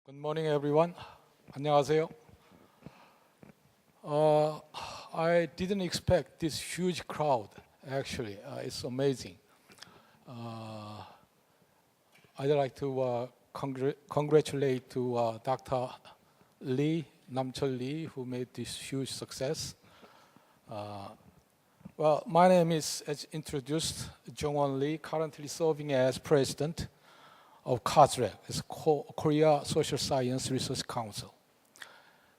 Good morning, everyone. 안녕하세요. I didn't expect this huge crowd, actually. It's amazing. I'd like to congratulate to Dr. Lee, Namchol Lee, who made this huge success. Well, my name is, as introduced, Jong-won Lee, currently serving as president of COSREC, it's Korea Social Science Research Council.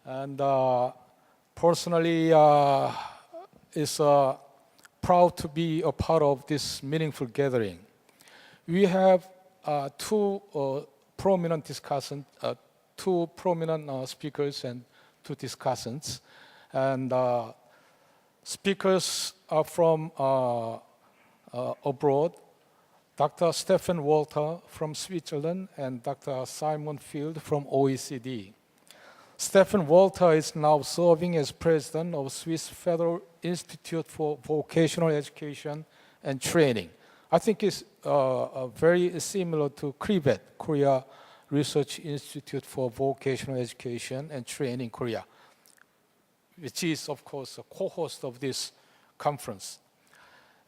And personally, is proud to be a part of this meaningful gathering. We have two prominent discussants, two prominent speakers and two discussants. And speakers are from abroad. Dr. Stephen Walter from Switzerland and Dr. Simon Field from OECD. Stephen Walter is now serving as president of Swiss Federal Institute for Vocational Education and Training. I think it's very similar to CRIVET, Korea Research Institute for Vocational Education and Training Korea, which is, of course, a co-host of this conference.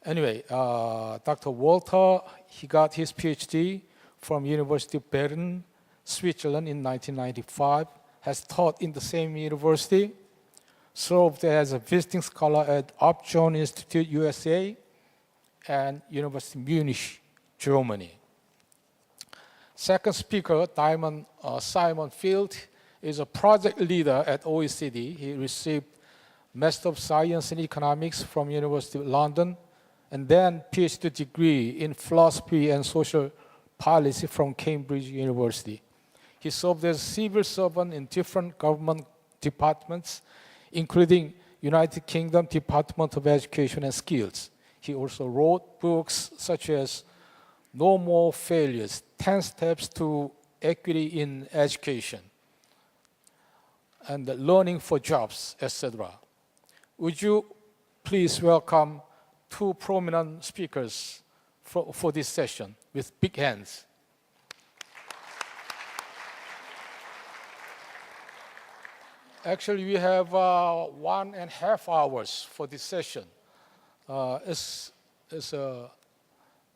Anyway, Dr. Walter, he got his PhD from University of Bern, Switzerland in 1995, has taught in the same university, served as a visiting scholar at Upjohn Institute, USA, and University of Munich, Germany. Second speaker, Simon Field, is a project leader at OECD. He received Master of Science in Economics from University of London, and then PhD degree in philosophy and social policy from Cambridge University. He served as a civil servant in different government departments, including United Kingdom Department of Education and Skills. He also wrote books such as No More Failures, 10 Steps to Equity in Education, and Learning for Jobs, etc. Would you please welcome two prominent speakers for this session with big hands. Actually, we have 1.5 hours for this session. It's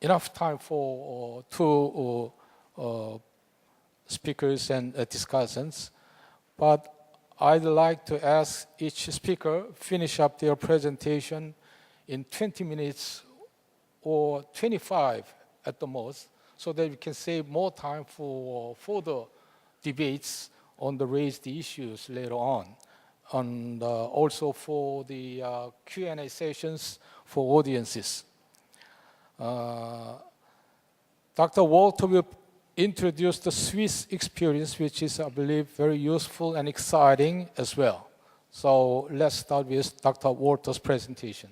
enough time for two speakers and discussants. But I'd like to ask each speaker finish up their presentation in 20 minutes or 25 at the most, so that we can save more time for further debates on the raised issues later on, and also for the Q&A sessions for audiences. Dr. Walter will introduce the Swiss experience, which is, I believe, very useful and exciting as well. So let's start with Dr. Walter's presentation.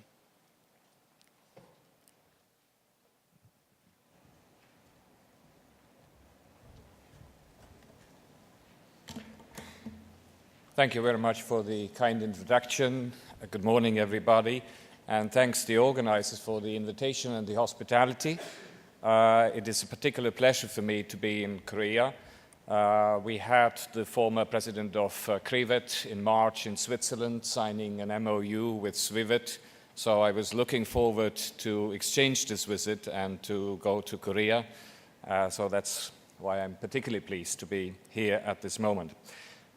Thank you very much for the kind introduction. Good morning, everybody. And thanks to the organizers for the invitation and the hospitality. It is a particular pleasure for me to be in Korea. We had the former president of CRIVET in March in Switzerland signing an MOU with SWIVET. So I was looking forward to exchange this visit and to go to Korea. So that's why I'm particularly pleased to be here at this moment.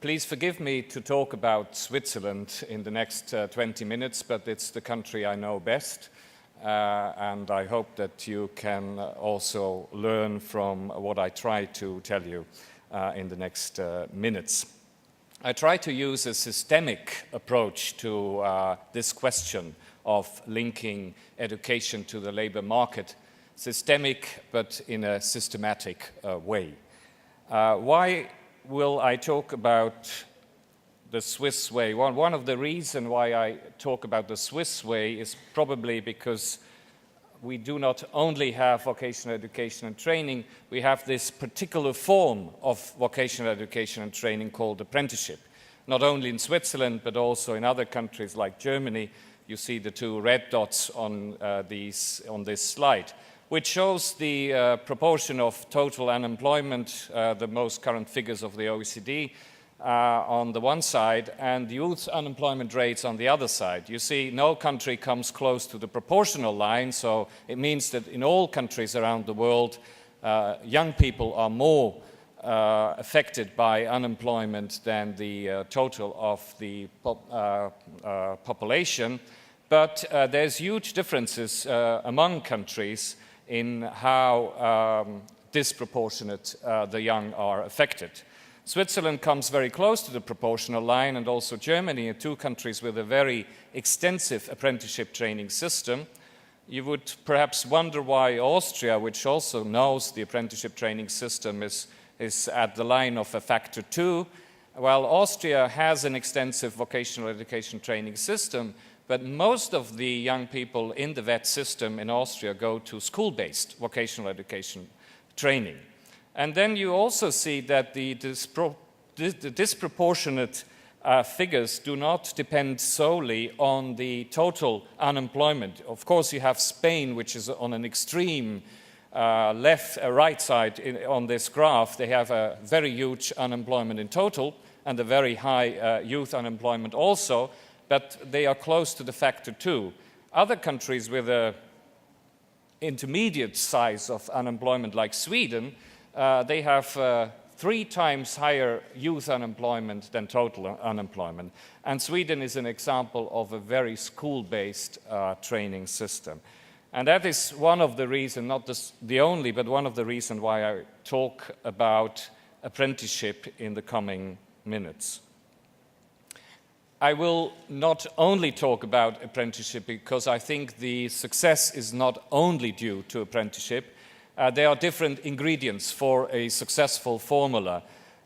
Please forgive me to talk about Switzerland in the next 20 minutes, but it's the country I know best, and I hope that you can also learn from what I try to tell you in the next minutes. I try to use a systemic approach to this question of linking education to the labor market, systemic but in a systematic way. Why will I talk about the Swiss way? One of the reasons why I talk about the Swiss way is probably because we do not only have vocational education and training, we have this particular form of vocational education and training called apprenticeship. Not only in Switzerland, but also in other countries like Germany. You see the two red dots on this slide. which shows the proportion of total unemployment, the most current figures of the OECD, on the one side, and youth unemployment rates on the other side. You see, no country comes close to the proportional line, so it means that in all countries around the world, young people are more affected by unemployment than the total of the population. But there's huge differences among countries in how disproportionate the young are affected. Switzerland comes very close to the proportional line, and also Germany, are two countries with a very extensive apprenticeship training system. You would perhaps wonder why Austria, which also knows the apprenticeship training system, is at the line of a factor 2. Well, Austria has an extensive vocational education training system, but most of the young people in the VET system in Austria go to school-based vocational education training. And then you also see that the disproportionate figures do not depend solely on the total unemployment. Of course, you have Spain, which is on an extreme right side on this graph. They have a very huge unemployment in total and a very high youth unemployment also, but they are close to the factor 2. Other countries with an intermediate size of unemployment, like Sweden, they have 3 times higher youth unemployment than total unemployment. And Sweden is an example of a very school-based training system. And that is one of the reasons, not the only, but one of the reasons why I talk about apprenticeship in the coming minutes. I will not only talk about apprenticeship because I think the success is not only due to apprenticeship. There are different ingredients for a successful formula.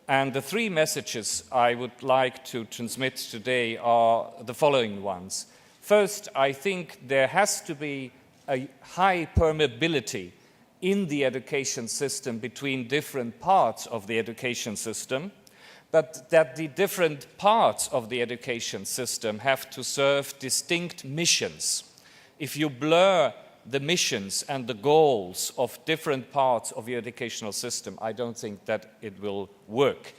And the 3 messages I would like to transmit today are the following ones. First, I think there has to be a high permeability in the education system between different parts of the education system, but that the different parts of the education system have to serve distinct missions. If you blur the missions and the goals of different parts of your educational system, I don't think that it will work.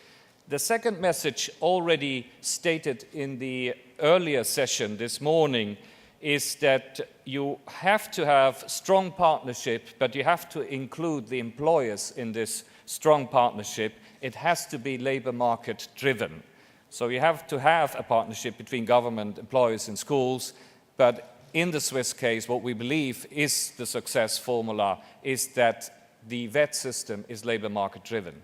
The second message, already stated in the earlier session this morning, is that you have to have strong partnership, but you have to include the employers in this strong partnership. It has to be labor market driven. So you have to have a partnership between government, employers and schools, but in the Swiss case, what we believe is the success formula is that the VET system is labor market driven.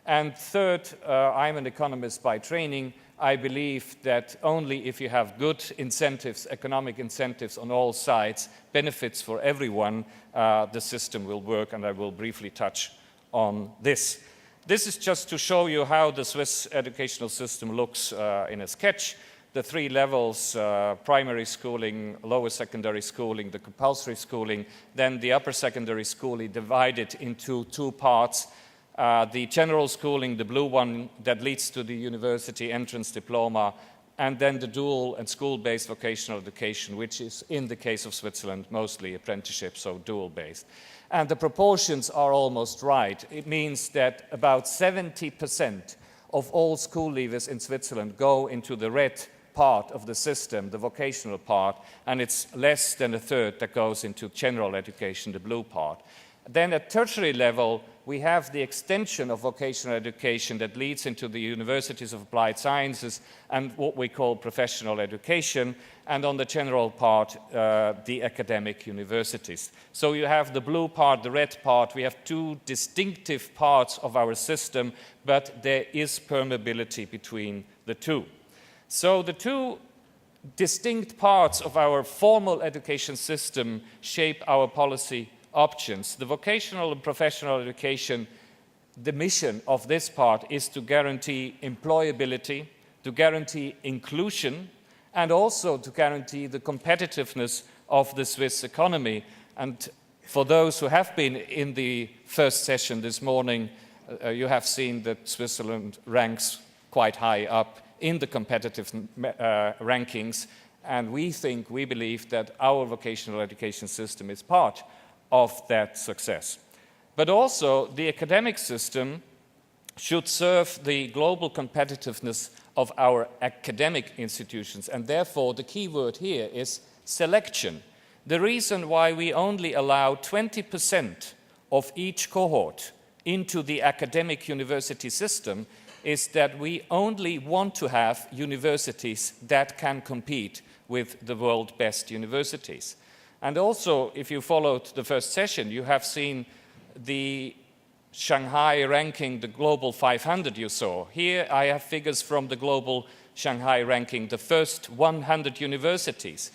And third, I'm an economist by training. I believe that only if you have good incentives, economic incentives on all sides, benefits for everyone, the system will work, and I will briefly touch on this. This is just to show you how the Swiss educational system looks in a sketch. The 3 levels, primary schooling, lower secondary schooling, the compulsory schooling, then the upper secondary schooling divided into 2 parts. The general schooling, the blue one that leads to the university entrance diploma, and then the dual and school-based vocational education, which is, in the case of Switzerland, mostly apprenticeship, so dual-based. And the proportions are almost right. It means that about 70% of all school leavers in Switzerland go into the red part of the system, the vocational part, and it's less than a third that goes into general education, the blue part. Then at tertiary level, we have the extension of vocational education that leads into the universities of applied sciences and what we call professional education, and on the general part, the academic universities. So you have the blue part, the red part. We have 2 distinctive parts of our system, but there is permeability between the 2. So the 2 distinct parts of our formal education system shape our policy options. The vocational and professional education, the mission of this part is to guarantee employability, to guarantee inclusion, and also to guarantee the competitiveness of the Swiss economy. And for those who have been in the first session this morning, you have seen that Switzerland ranks quite high up in the competitive rankings, and we believe that our vocational education system is part of that success. But also, the academic system should serve the global competitiveness of our academic institutions, and therefore the key word here is selection. The reason why we only allow 20% of each cohort into the academic university system is that we only want to have universities that can compete with the world's best universities. And also, if you followed the first session, you have seen the Shanghai ranking, the global 500 you saw. Here I have figures from the global Shanghai ranking, the first 100 universities.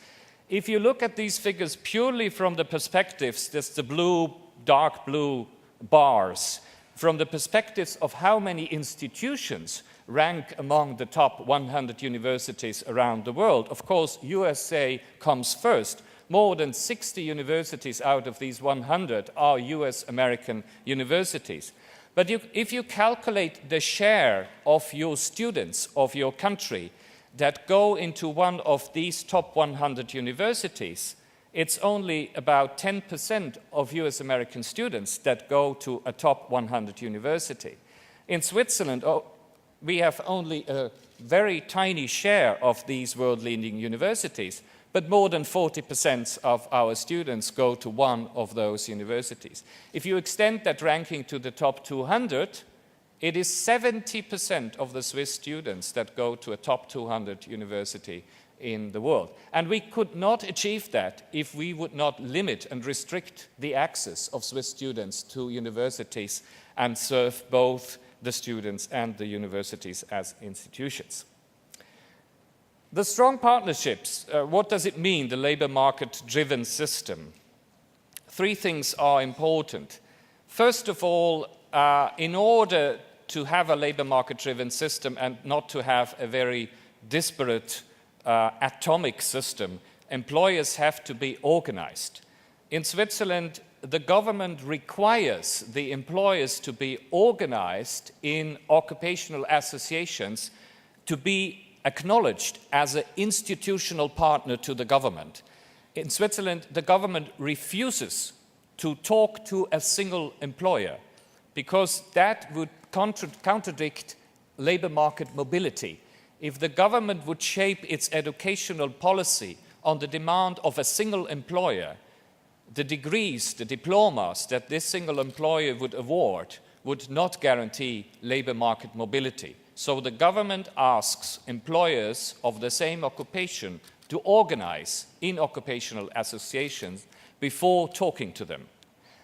If you look at these figures purely from the perspectives, that's the blue, dark blue bars, from the perspectives of how many institutions rank among the top 100 universities around the world, of course, USA comes first. More than 60 universities out of these 100 are US-American universities. But if you calculate the share of your students, of your country, that go into one of these top 100 universities, it's only about 10% of US-American students that go to a top 100 university. In Switzerland, we have only a very tiny share of these world-leading universities, but more than 40% of our students go to one of those universities. If you extend that ranking to the top 200, it is 70% of the Swiss students that go to a top 200 university in the world. And we could not achieve that if we would not limit and restrict the access of Swiss students to universities and serve both the students and the universities as institutions. The strong partnerships, what does it mean, the labor market-driven system? Three things are important. First of all, in order to have a labor market-driven system and not to have a very disparate atomic system, employers have to be organized. In Switzerland, the government requires the employers to be organized in occupational associations to be acknowledged as an institutional partner to the government. In Switzerland, the government refuses to talk to a single employer because that would contradict labor market mobility. If the government would shape its educational policy on the demand of a single employer, the degrees, the diplomas that this single employer would award would not guarantee labor market mobility. So the government asks employers of the same occupation to organize in occupational associations before talking to them.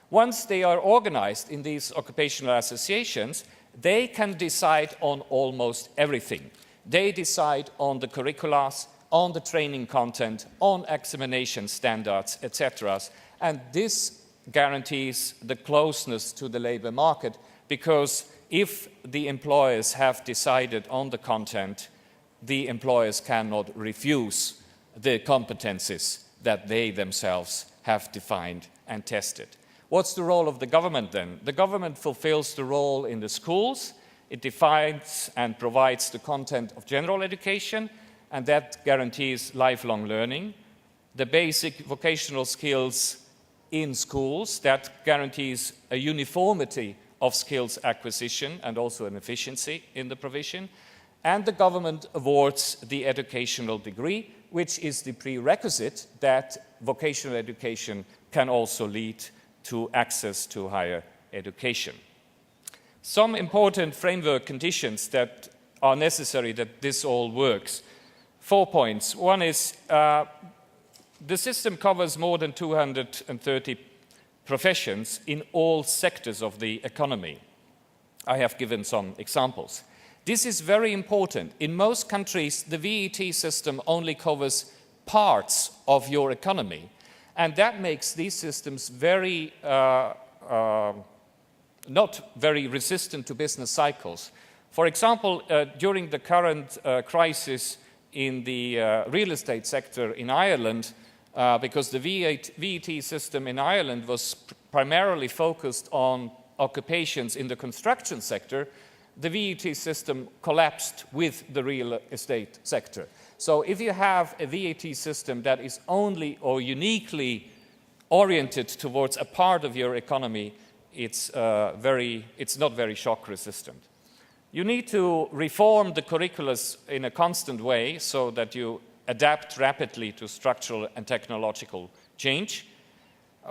Once they are organized in these occupational associations, they can decide on almost everything. They decide on the curricula, on the training content, on examination standards, etc. And this guarantees the closeness to the labor market because if the employers have decided on the content, the employers cannot refuse the competencies that they themselves have defined and tested. What's the role of the government then? The government fulfills the role in the schools. It defines and provides the content of general education, and that guarantees lifelong learning. The basic vocational skills in schools, that guarantees a uniformity of skills acquisition and also an efficiency in the provision. And the government awards the educational degree, which is the prerequisite that vocational education can also lead to access to higher education. Some important framework conditions that are necessary that this all works. 4 points. One is the system covers more than 230 professions in all sectors of the economy. I have given some examples. This is very important. In most countries, the VAT system only covers parts of your economy, and that makes these systems very not very resistant to business cycles. For example, during the current crisis in the real estate sector in Ireland, because the VAT system in Ireland was primarily focused on occupations in the construction sector, the VAT system collapsed with the real estate sector. So if you have a VAT system that is only or uniquely oriented towards a part of your economy, it's not very shock resistant. You need to reform the curriculum in a constant way so that you adapt rapidly to structural and technological change.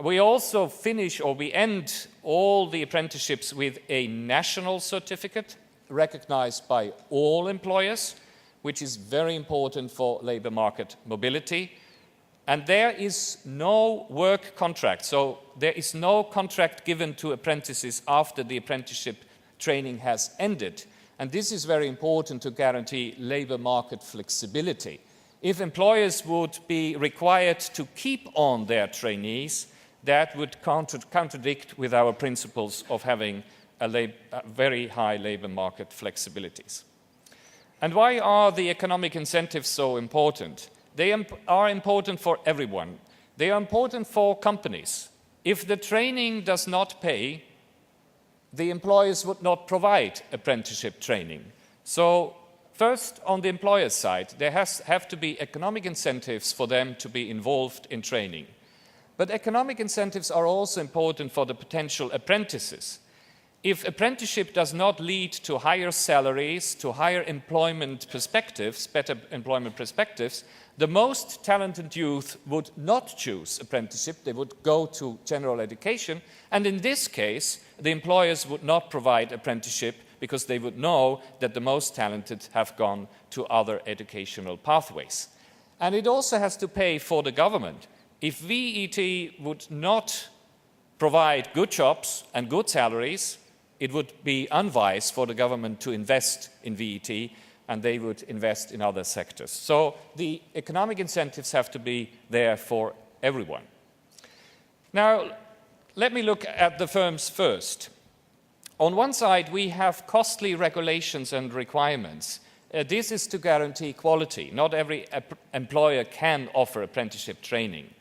We also we end all the apprenticeships with a national certificate recognized by all employers, which is very important for labor market mobility. And there is no work contract, so there is no contract given to apprentices after the apprenticeship training has ended. And this is very important to guarantee labor market flexibility. If employers would be required to keep on their trainees, that would contradict with our principles of having a very high labor market flexibilities. And why are the economic incentives so important? They are important for everyone. They are important for companies. If the training does not pay, the employers would not provide apprenticeship training. So first, on the employer side, there have to be economic incentives for them to be involved in training. But economic incentives are also important for the potential apprentices. If apprenticeship does not lead to higher salaries, to higher employment perspectives, better employment perspectives, the most talented youth would not choose apprenticeship. They would go to general education. And in this case, the employers would not provide apprenticeship because they would know that the most talented have gone to other educational pathways. And it also has to pay for the government. If VET would not provide good jobs and good salaries, it would be unwise for the government to invest in VET, and they would invest in other sectors. So the economic incentives have to be there for everyone. Now, let me look at the firms first. On one side, we have costly regulations and requirements. This is to guarantee quality. Not every employer can offer apprenticeship training.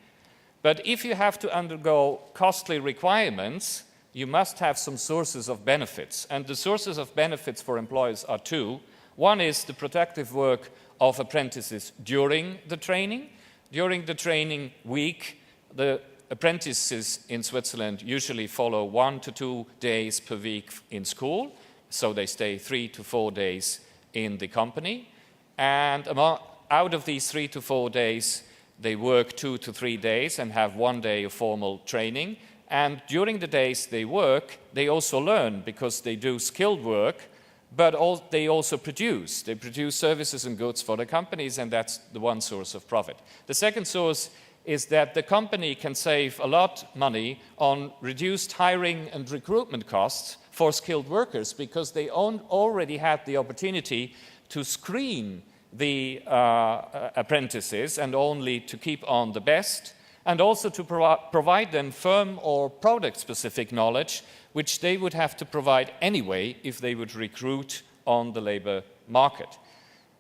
But if you have to undergo costly requirements, you must have some sources of benefits. And the sources of benefits for employers are two. One is the protective work of apprentices during the training. During the training week, the apprentices in Switzerland usually follow 1 to 2 days per week in school, so they stay 3 to 4 days in the company. And out of these 3 to 4 days, they work 2 to 3 days and have 1 day of formal training. And during the days they work, they also learn because they do skilled work, but they also produce. They produce services and goods for the companies, and that's the one source of profit. The second source is that the company can save a lot of money on reduced hiring and recruitment costs for skilled workers because they already had the opportunity to screen the apprentices and only to keep on the best, and also to provide them firm or product-specific knowledge, which they would have to provide anyway if they would recruit on the labor market.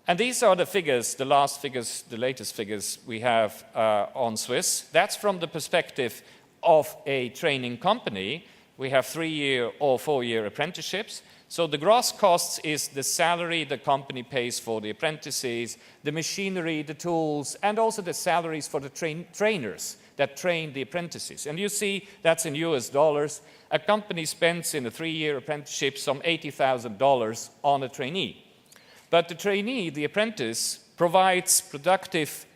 And these are the figures, the latest figures we have on Swiss. That's from the perspective of a training company. We have 3-year or 4-year apprenticeships. So the gross costs is the salary the company pays for the apprentices, the machinery, the tools, and also the salaries for the trainers that train the apprentices. And you see that's in US dollars. A company spends in a 3-year apprenticeship some $80,000 on a trainee. But the trainee, the apprentice, provides productive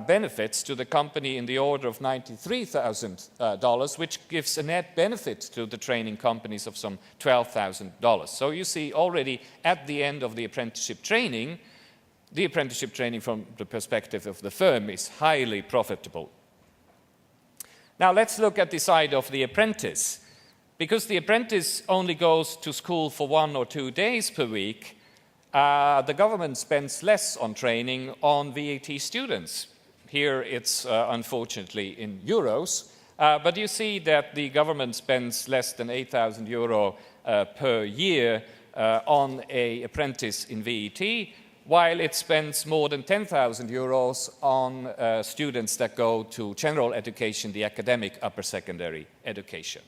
benefits to the company in the order of $93,000, which gives a net benefit to the training companies of some $12,000. So you see already at the end of the apprenticeship training from the perspective of the firm is highly profitable. Now let's look at the side of the apprentice. Because the apprentice only goes to school for 1 or 2 days per week, the government spends less on training on VAT students. Here it's unfortunately in euros, but you see that the government spends less than €8,000 per year on an apprentice in VAT, while it spends more than €10,000 on students that go to general education, the academic upper secondary education.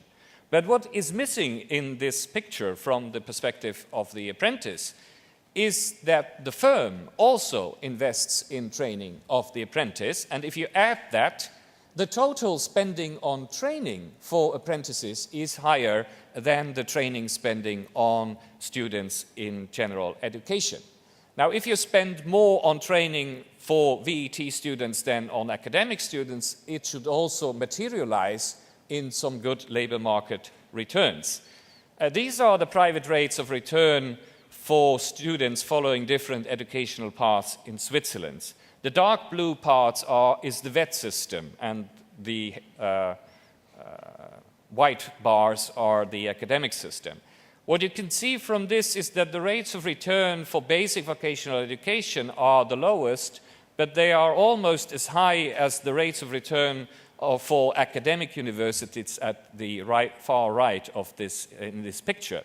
But what is missing in this picture from the perspective of the apprentice is that the firm also invests in training of the apprentice. And if you add that, The total spending on training for apprentices is higher than the training spending on students in general education. Now, if you spend more on training for VET students than on academic students, it should also materialize in some good labor market returns. These are the private rates of return for students following different educational paths in Switzerland. The dark blue part is the VET system, and the white bars are the academic system. What you can see from this is that the rates of return for basic vocational education are the lowest, but they are almost as high as the rates of return for academic universities at the far right of in this picture.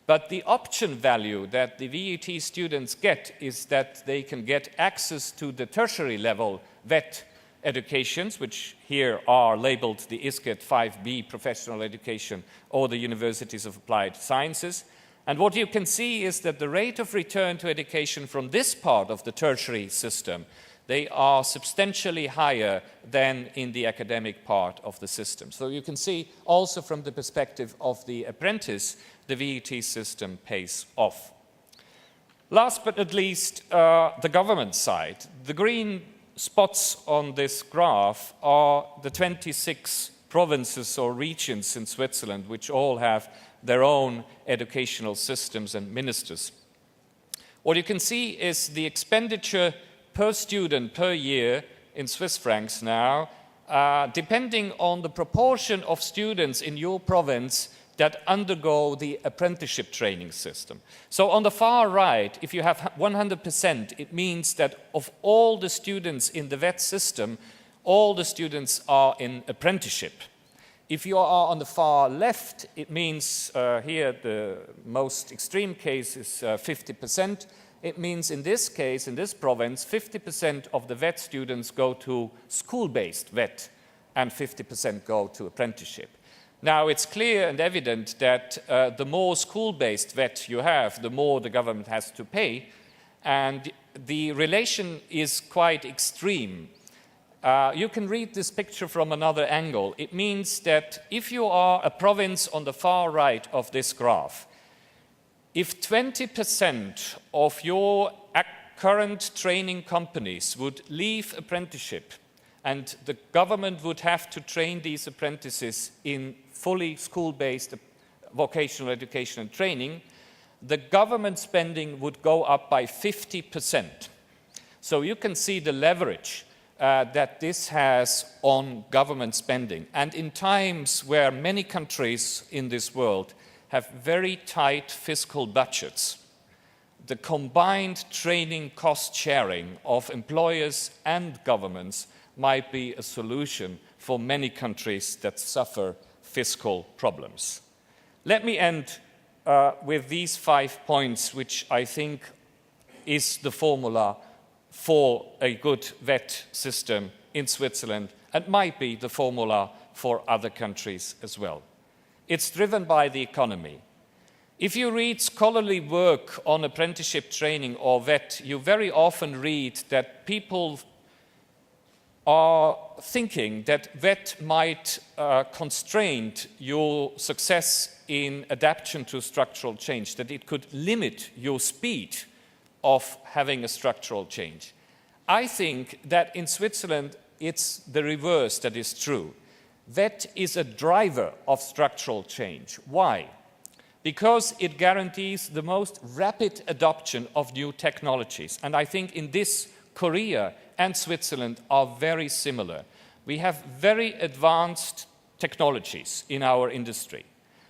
But the option value that the VET students get is that they can get access to the tertiary level VET educations, which here are labeled the ISCET 5B professional education or the Universities of Applied Sciences. And what you can see is that the rate of return to education from this part of the tertiary system, they are substantially higher than in the academic part of the system. So you can see also from the perspective of the apprentice, the VET system pays off. Last but not least, the government side. The green spots on this graph are the 26 provinces or regions in Switzerland, which all have their own educational systems and ministers. What you can see is the expenditure per student per year in Swiss francs now, depending on the proportion of students in your province that undergo the apprenticeship training system. So on the far right, if you have 100%, it means that of all the students in the VET system, all the students are in apprenticeship. If you are on the far left, it means here the most extreme case is 50%. It means in this case, in this province, 50% of the VET students go to school-based VET and 50% go to apprenticeship. Now, it's clear and evident that the more school-based VET you have, the more the government has to pay, and the relation is quite extreme. You can read this picture from another angle. It means that if you are a province on the far right of this graph, if 20% of your current training companies would leave apprenticeship and the government would have to train these apprentices in fully school-based vocational education and training, the government spending would go up by 50%. So you can see the leverage that this has on government spending. And in times where many countries in this world have very tight fiscal budgets, the combined training cost sharing of employers and governments might be a solution for many countries that suffer fiscal problems. Let me end with these 5 points, which I think is the formula for a good VET system in Switzerland and might be the formula for other countries as well. It's driven by the economy. If you read scholarly work on apprenticeship training or VET, you very often read that people are thinking that VET might constrain your success in adaptation to structural change, that it could limit your speed of having a structural change. I think that in Switzerland, it's the reverse that is true. VET is a driver of structural change. Why? Because it guarantees the most rapid adoption of new technologies. And I think in this, Korea and Switzerland are very similar. We have very advanced technologies in our industry.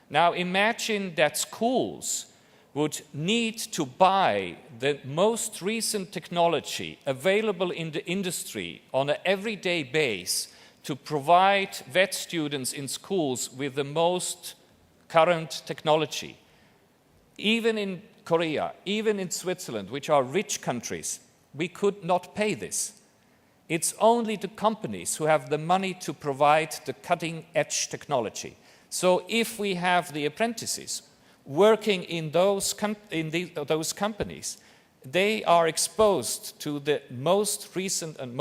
Now imagine that schools would need to buy the most recent technology available in the industry on an everyday basis to provide VET students in schools with the most current technology. Even in Korea, even in Switzerland, which are rich countries, we could not pay this. It's only the companies who have the money to provide the cutting-edge technology. So if we have the apprentices working in those companies, they are exposed to the most recent and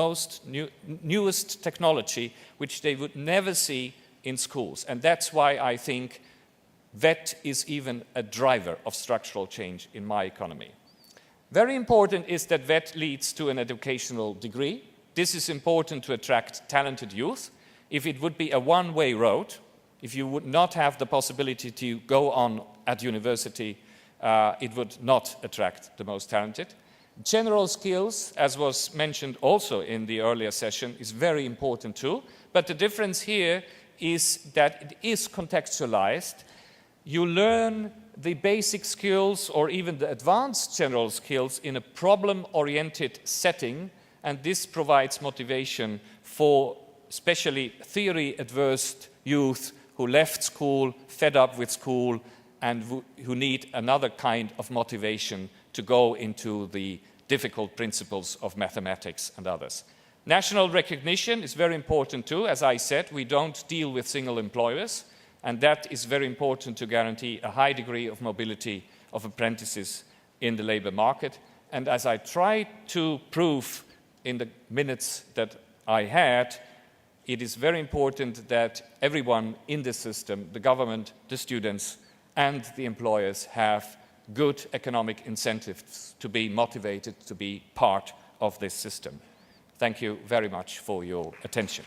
newest technology, which they would never see in schools. And that's why I think VET is even a driver of structural change in my economy. Very important is that VET leads to an educational degree. This is important to attract talented youth. If it would be a one-way road, if you would not have the possibility to go on at university, it would not attract the most talented. General skills, as was mentioned also in the earlier session, is very important too. But the difference here is that it is contextualized. You learn the basic skills or even the advanced general skills in a problem-oriented setting, and this provides motivation for especially theory-adverse youth who left school, fed up with school, and who need another kind of motivation to go into the difficult principles of mathematics and others. National recognition is very important too. As I said, we don't deal with single employers, and that is very important to guarantee a high degree of mobility of apprentices in the labor market. And as I tried to prove in the minutes that I had, it is very important that everyone in the system, the government, the students, and the employers have good economic incentives to be motivated to be part of this system. Thank you very much for your attention.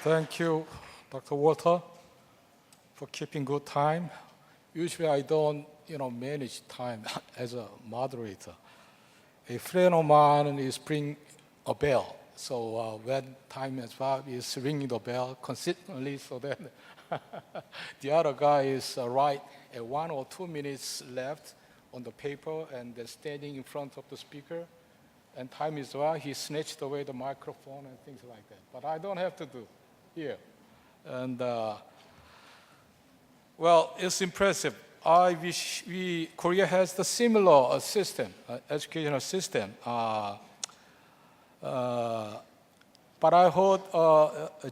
Thank you, Dr. Walter, for keeping good time. Usually I don't, manage time as a moderator. A friend of mine is bringing a bell. So when time is up, is ringing the bell consistently so that the other guy is right at 1 or 2 minutes left on the paper and they're standing in front of the speaker. And time is up, he snatched away the microphone and things like that. But I don't have to do here. And well, it's impressive. I wish Korea has the similar system, educational system. But I heard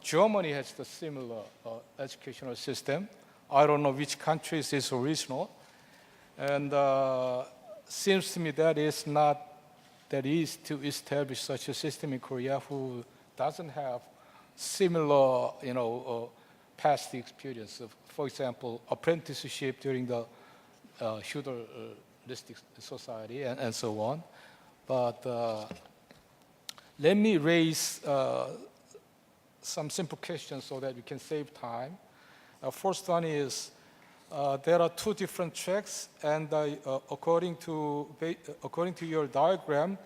Germany has the similar educational system. I don't know which countries is original. And seems to me that it's not that easy to establish such a system in Korea who doesn't have similar, past experience of, for example, apprenticeship during the feudalistic society and so on. But let me raise some simple questions so that we can save time. First one is, there are 2 different tracks, and according to your diagram,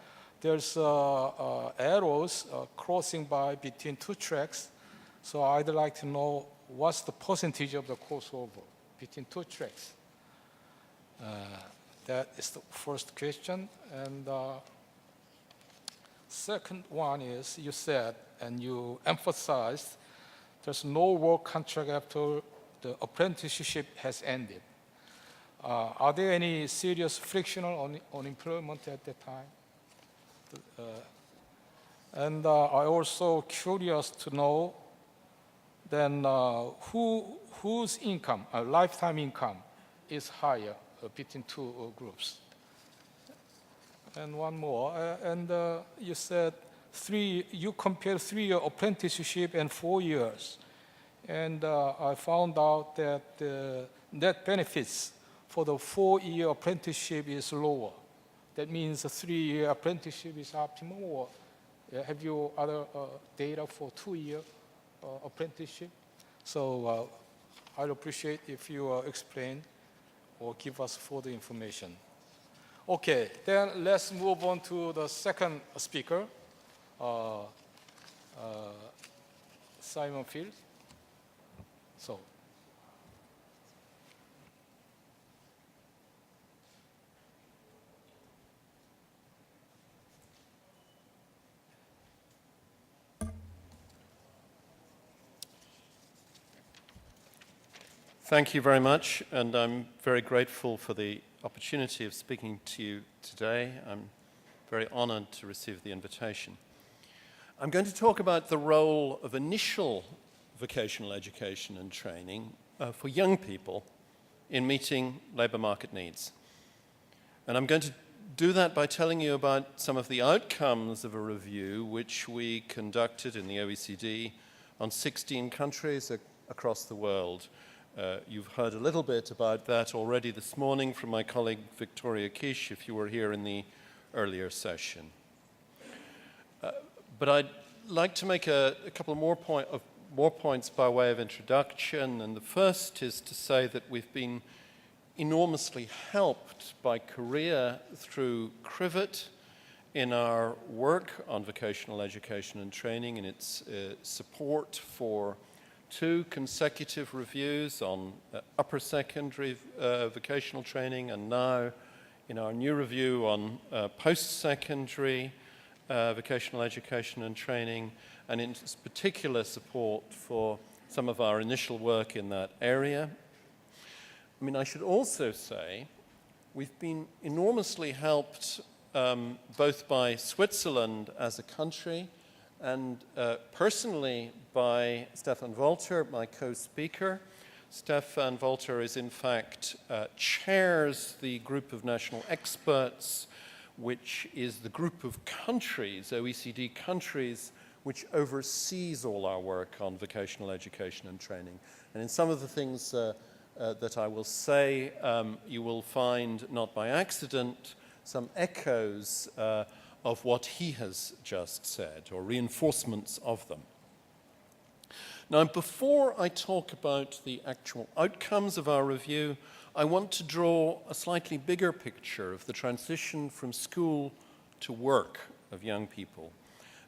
there's arrows crossing by between 2 tracks. So I'd like to know what's the percentage of the crossover between 2 tracks. That is the first question. And second one is, you said and you emphasized there's no work contract after the apprenticeship has ended. Are there any serious frictional unemployment at that time? And I also curious to know then whose income, lifetime income, is higher between 2 groups. And one more, and you said you compared 3-year apprenticeship and 4 years. And I found out that the net benefits for the 4-year apprenticeship is lower. That means the 3-year apprenticeship is optimal, or have you other data for 2-year apprenticeship? So I'd appreciate if you explain or give us further information. Okay, then let's move on to the second speaker, Simon Field. So. Thank you very much, and I'm very grateful for the opportunity of speaking to you today. I'm very honored to receive the invitation. I'm going to talk about the role of initial vocational education and training for young people in meeting labour market needs. And I'm going to do that by telling you about some of the outcomes of a review which we conducted in the OECD on 16 countries across the world. You've heard a little bit about that already this morning from my colleague Victoria Kish, if you were here in the earlier session. But I'd like to make a couple more points by way of introduction, and the first is to say that we've been enormously helped by Korea through CRIVET in our work on vocational education and training and its support for 2 consecutive reviews on upper secondary vocational training, and now in our new review on post-secondary vocational education and training, and in particular support for some of our initial work in that area. I mean, I should also say we've been enormously helped both by Switzerland as a country and personally by Stefan Wolter, my co-speaker. Stefan Wolter is in fact chairs the group of national experts, which is the group of countries, OECD countries, which oversees all our work on vocational education and training. And in some of the things that I will say, you will find, not by accident, some echoes of what he has just said, or reinforcements of them. Now, before I talk about the actual outcomes of our review, I want to draw a slightly bigger picture of the transition from school to work of young people.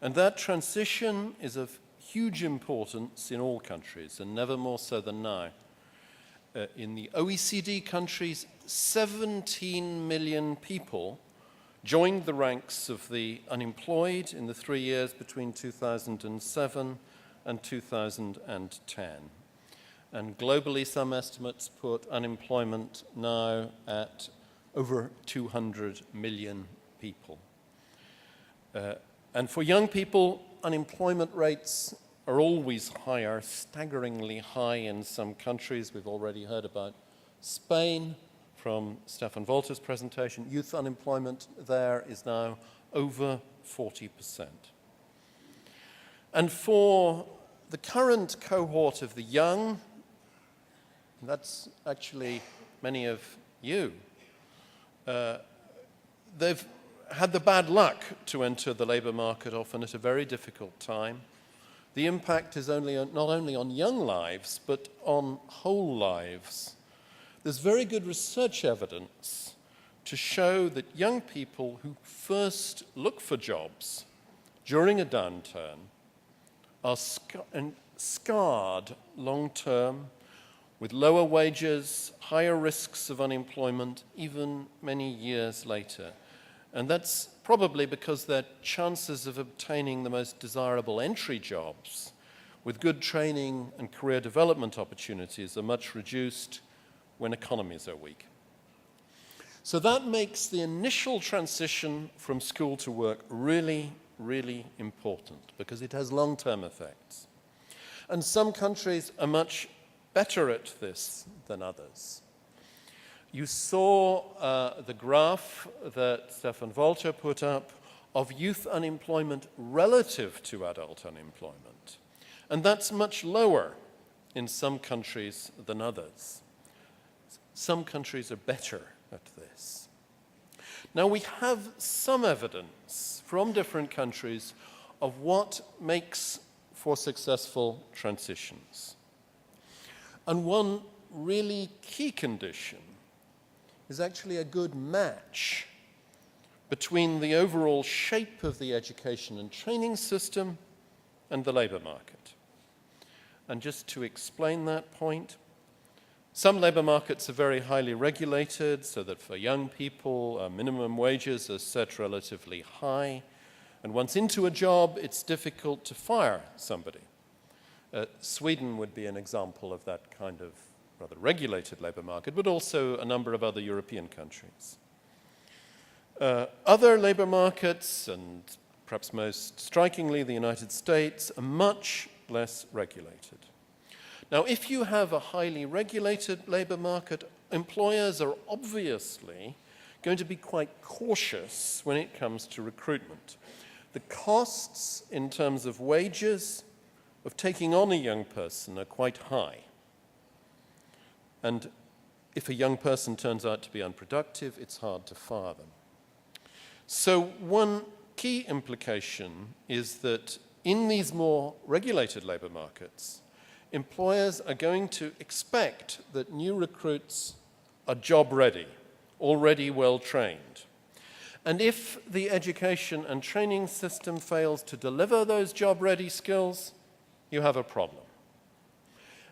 And that transition is of huge importance in all countries, and never more so than now. In the OECD countries, 17 million people joined the ranks of the unemployed in the 3 years between 2007 and 2010. And globally, some estimates put unemployment now at over 200 million people. And for young people, unemployment rates are always higher, staggeringly high in some countries. We've already heard about Spain from Stefan Wolter's presentation. Youth unemployment there is now over 40%. And for the current cohort of the young, that's actually many of you, they've had the bad luck to enter the labour market often at a very difficult time. The impact is not only on young lives, but on whole lives. There's very good research evidence to show that young people who first look for jobs during a downturn are scarred long-term with lower wages, higher risks of unemployment, even many years later. And that's probably because their chances of obtaining the most desirable entry jobs with good training and career development opportunities are much reduced when economies are weak. So that makes the initial transition from school to work really, really important because it has long-term effects. And some countries are much better at this than others. You saw the graph that Stefan Wolter put up of youth unemployment relative to adult unemployment. And that's much lower in some countries than others. Some countries are better at this. Now, we have some evidence from different countries of what makes for successful transitions. And one really key condition is actually a good match between the overall shape of the education and training system and the labour market. And just to explain that point, some labour markets are very highly regulated, so that for young people, minimum wages are set relatively high. And once into a job, it's difficult to fire somebody. Sweden would be an example of that kind of rather regulated labour market, but also a number of other European countries. Other labour markets, and perhaps most strikingly the United States, are much less regulated. Now, if you have a highly regulated labour market, employers are obviously going to be quite cautious when it comes to recruitment. The costs in terms of wages of taking on a young person are quite high. And if a young person turns out to be unproductive, it's hard to fire them. So one key implication is that in these more regulated labour markets, employers are going to expect that new recruits are job ready, already well trained. And if the education and training system fails to deliver those job ready skills, you have a problem.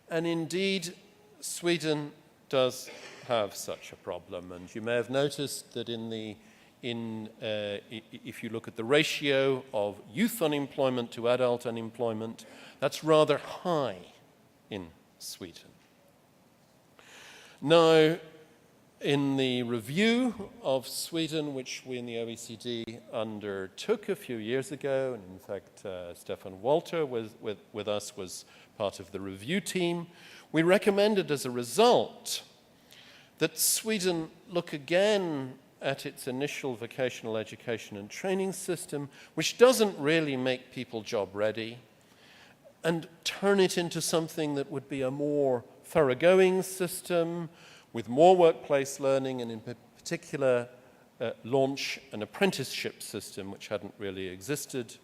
And indeed, Sweden does have such a problem. And you may have noticed that if you look at the ratio of youth unemployment to adult unemployment, that's rather high in Sweden. Now, in the review of Sweden, which we in the OECD undertook a few years ago, and in fact, Stefan Walter with us was part of the review team, we recommended as a result that Sweden look again at its initial vocational education and training system, which doesn't really make people job ready, and turn it into something that would be a more thoroughgoing system with more workplace learning, and in particular launch an apprenticeship system which hadn't really existed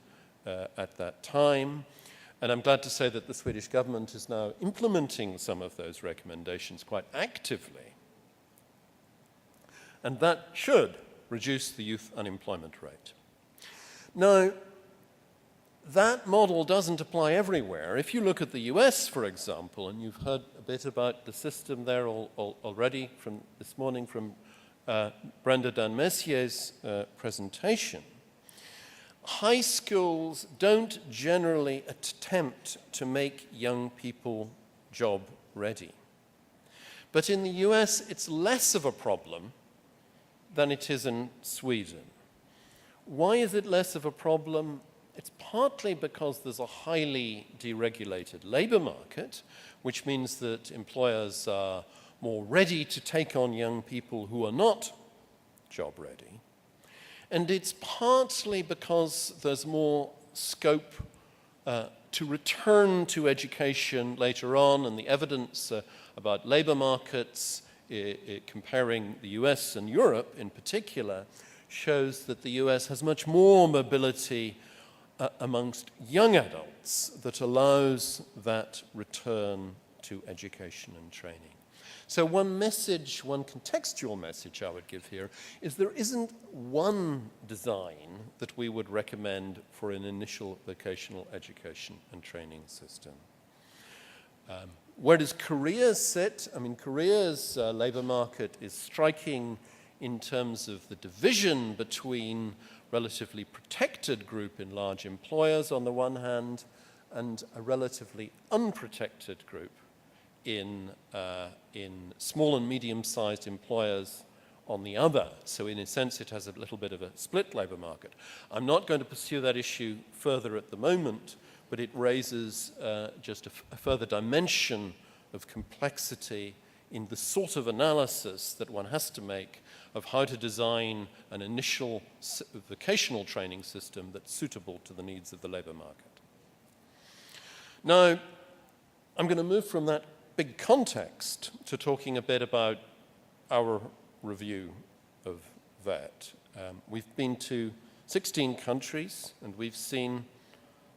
at that time. And I'm glad to say that the Swedish government is now implementing some of those recommendations quite actively. And that should reduce the youth unemployment rate. Now, that model doesn't apply everywhere. If you look at the US, for example, and you've heard a bit about the system there already from this morning from Brenda Dan-Messier's presentation, high schools don't generally attempt to make young people job ready. But in the US, it's less of a problem than it is in Sweden. Why is it less of a problem? It's partly because there's a highly deregulated labour market, which means that employers are more ready to take on young people who are not job ready. And it's partly because there's more scope to return to education later on, and the evidence about labour markets comparing the US and Europe in particular shows that the US has much more mobility amongst young adults that allows that return to education and training. So one message, one contextual message I would give here is there isn't one design that we would recommend for an initial vocational education and training system. Where does Korea sit? I mean, Korea's labour market is striking in terms of the division between relatively protected group in large employers on the one hand and a relatively unprotected group in small and medium-sized employers on the other. So in a sense, it has a little bit of a split labour market. I'm not going to pursue that issue further at the moment, but it raises just a further dimension of complexity in the sort of analysis that one has to make of how to design an initial vocational training system that's suitable to the needs of the labour market. Now, I'm going to move from that big context to talking a bit about our review of VET. We've been to 16 countries and we've seen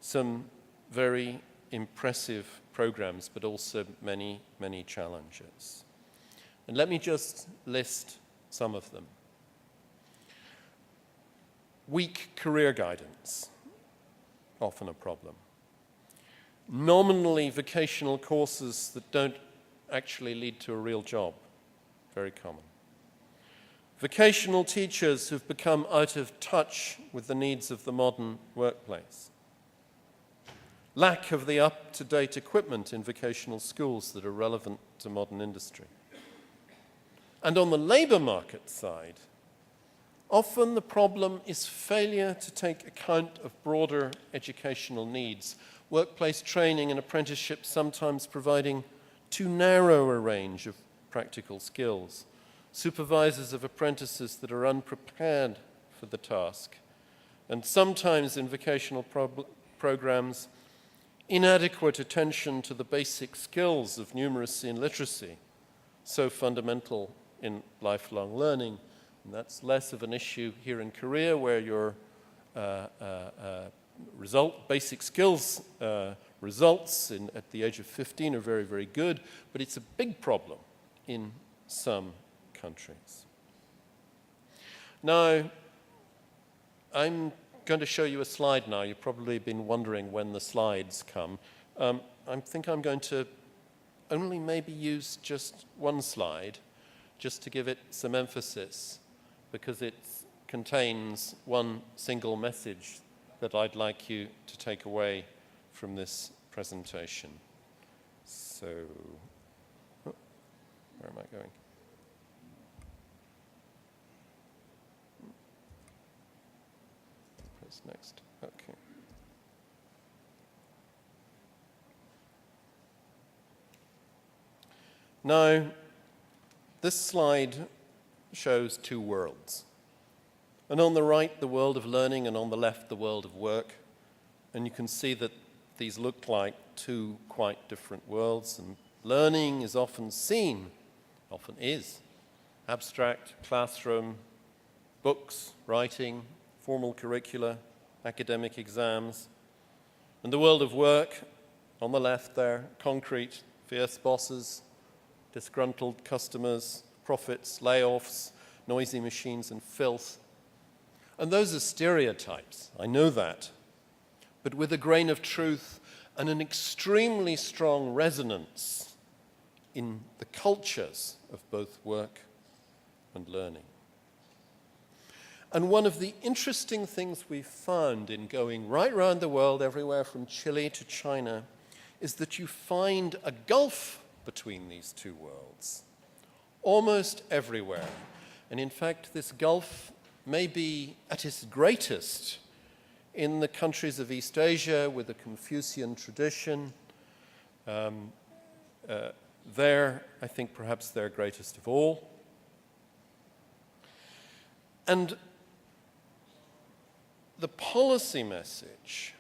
some very impressive programs, but also many, many challenges. And let me just list some of them. Weak career guidance, often a problem. Nominally vocational courses that don't actually lead to a real job, very common. Vocational teachers who've become out of touch with the needs of the modern workplace. Lack of the up-to-date equipment in vocational schools that are relevant to modern industry. And on the labour market side, often the problem is failure to take account of broader educational needs, workplace training and apprenticeship sometimes providing too narrow a range of practical skills, supervisors of apprentices that are unprepared for the task, and sometimes in vocational programs, inadequate attention to the basic skills of numeracy and literacy, so fundamental in lifelong learning. And that's less of an issue here in Korea, where your basic skills results at the age of 15 are very, very good, but it's a big problem in some countries. Now, I'm going to show you a slide now. You've probably been wondering when the slides come. I think I'm going to only maybe use just one slide, just to give it some emphasis, because it contains one single message that I'd like you to take away from this presentation. So, where am I going? Press next. Okay. Now, this slide shows two worlds. And on the right, the world of learning, and on the left, the world of work. And you can see that these look like two quite different worlds. And learning is often is, abstract, classroom, books, writing, formal curricula, academic exams. And the world of work, on the left there, concrete, fierce bosses, disgruntled customers, profits, layoffs, noisy machines, and filth. And those are stereotypes, I know that, but with a grain of truth and an extremely strong resonance in the cultures of both work and learning. And one of the interesting things we've found in going right around the world, everywhere from Chile to China, is that you find a gulf between these two worlds, almost everywhere. And in fact, this gulf may be at its greatest in the countries of East Asia with the Confucian tradition. There, I think perhaps they're greatest of all. And the policy message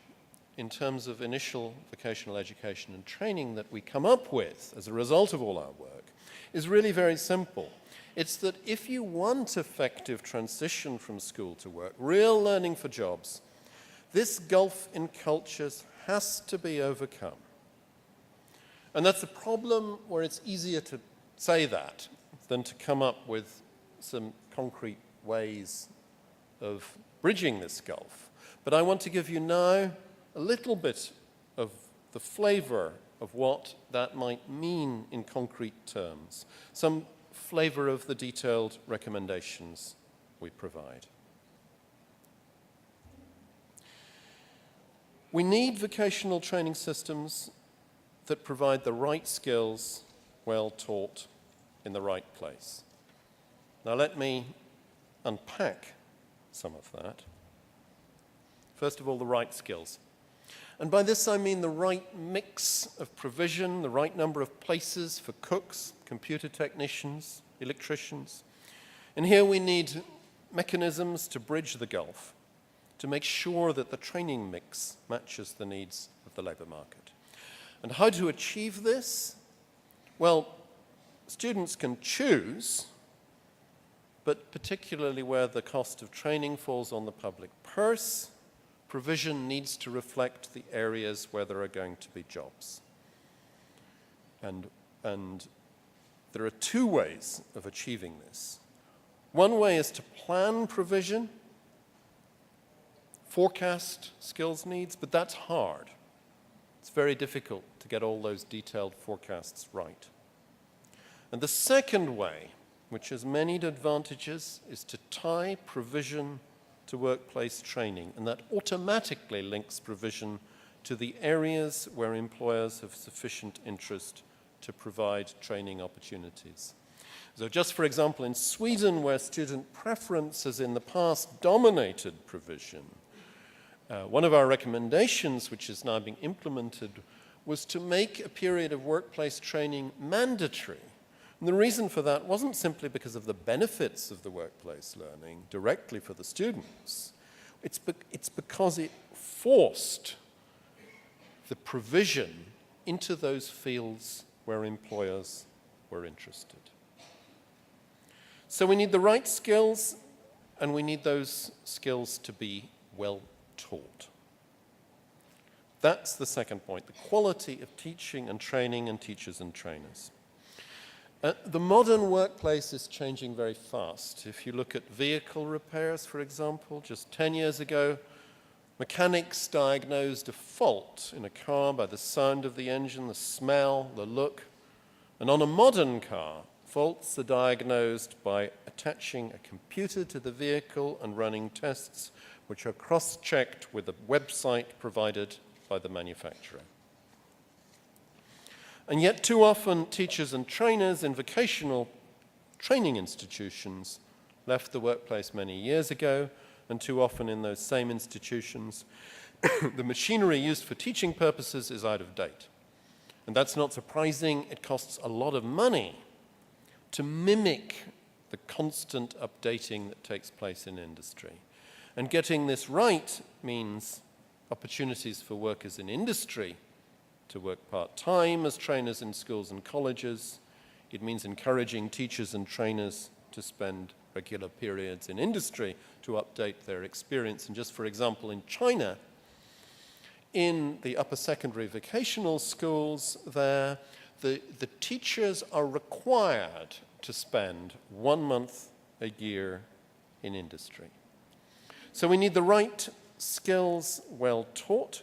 in terms of initial vocational education and training that we come up with as a result of all our work is really very simple. It's that if you want effective transition from school to work, real learning for jobs, this gulf in cultures has to be overcome. And that's a problem where it's easier to say that than to come up with some concrete ways of bridging this gulf. But I want to give you now a little bit of the flavor of what that might mean in concrete terms, some flavor of the detailed recommendations we provide. We need vocational training systems that provide the right skills, well taught, in the right place. Now let me unpack some of that. First of all, the right skills. And by this I mean the right mix of provision, the right number of places for cooks, computer technicians, electricians. And here we need mechanisms to bridge the gulf, to make sure that the training mix matches the needs of the labor market. And how to achieve this? Well, students can choose, but particularly where the cost of training falls on the public purse, provision needs to reflect the areas where there are going to be jobs. And there are two ways of achieving this. One way is to plan provision, forecast skills needs, but that's hard. It's very difficult to get all those detailed forecasts right. And the second way, which has many advantages, is to tie provision to workplace training, and that automatically links provision to the areas where employers have sufficient interest to provide training opportunities. So just for example, in Sweden, where student preference has in the past dominated provision, One of our recommendations, which is now being implemented, was to make a period of workplace training mandatory. And the reason for that wasn't simply because of the benefits of the workplace learning directly for the students. It's because it forced the provision into those fields where employers were interested. So we need the right skills, and we need those skills to be well taught. That's the second point, the quality of teaching and training and teachers and trainers. The modern workplace is changing very fast. If you look at vehicle repairs, for example, just 10 years ago, mechanics diagnosed a fault in a car by the sound of the engine, the smell, the look. And on a modern car, faults are diagnosed by attaching a computer to the vehicle and running tests which are cross-checked with a website provided by the manufacturer. And yet too often teachers and trainers in vocational training institutions left the workplace many years ago, and too often in those same institutions the machinery used for teaching purposes is out of date. And that's not surprising. It costs a lot of money to mimic the constant updating that takes place in industry. And getting this right means opportunities for workers in industry to work part-time as trainers in schools and colleges. It means encouraging teachers and trainers to spend regular periods in industry to update their experience. And just for example, in China, in the upper secondary vocational schools there, the teachers are required to spend 1 month a year in industry. So we need the right skills well taught,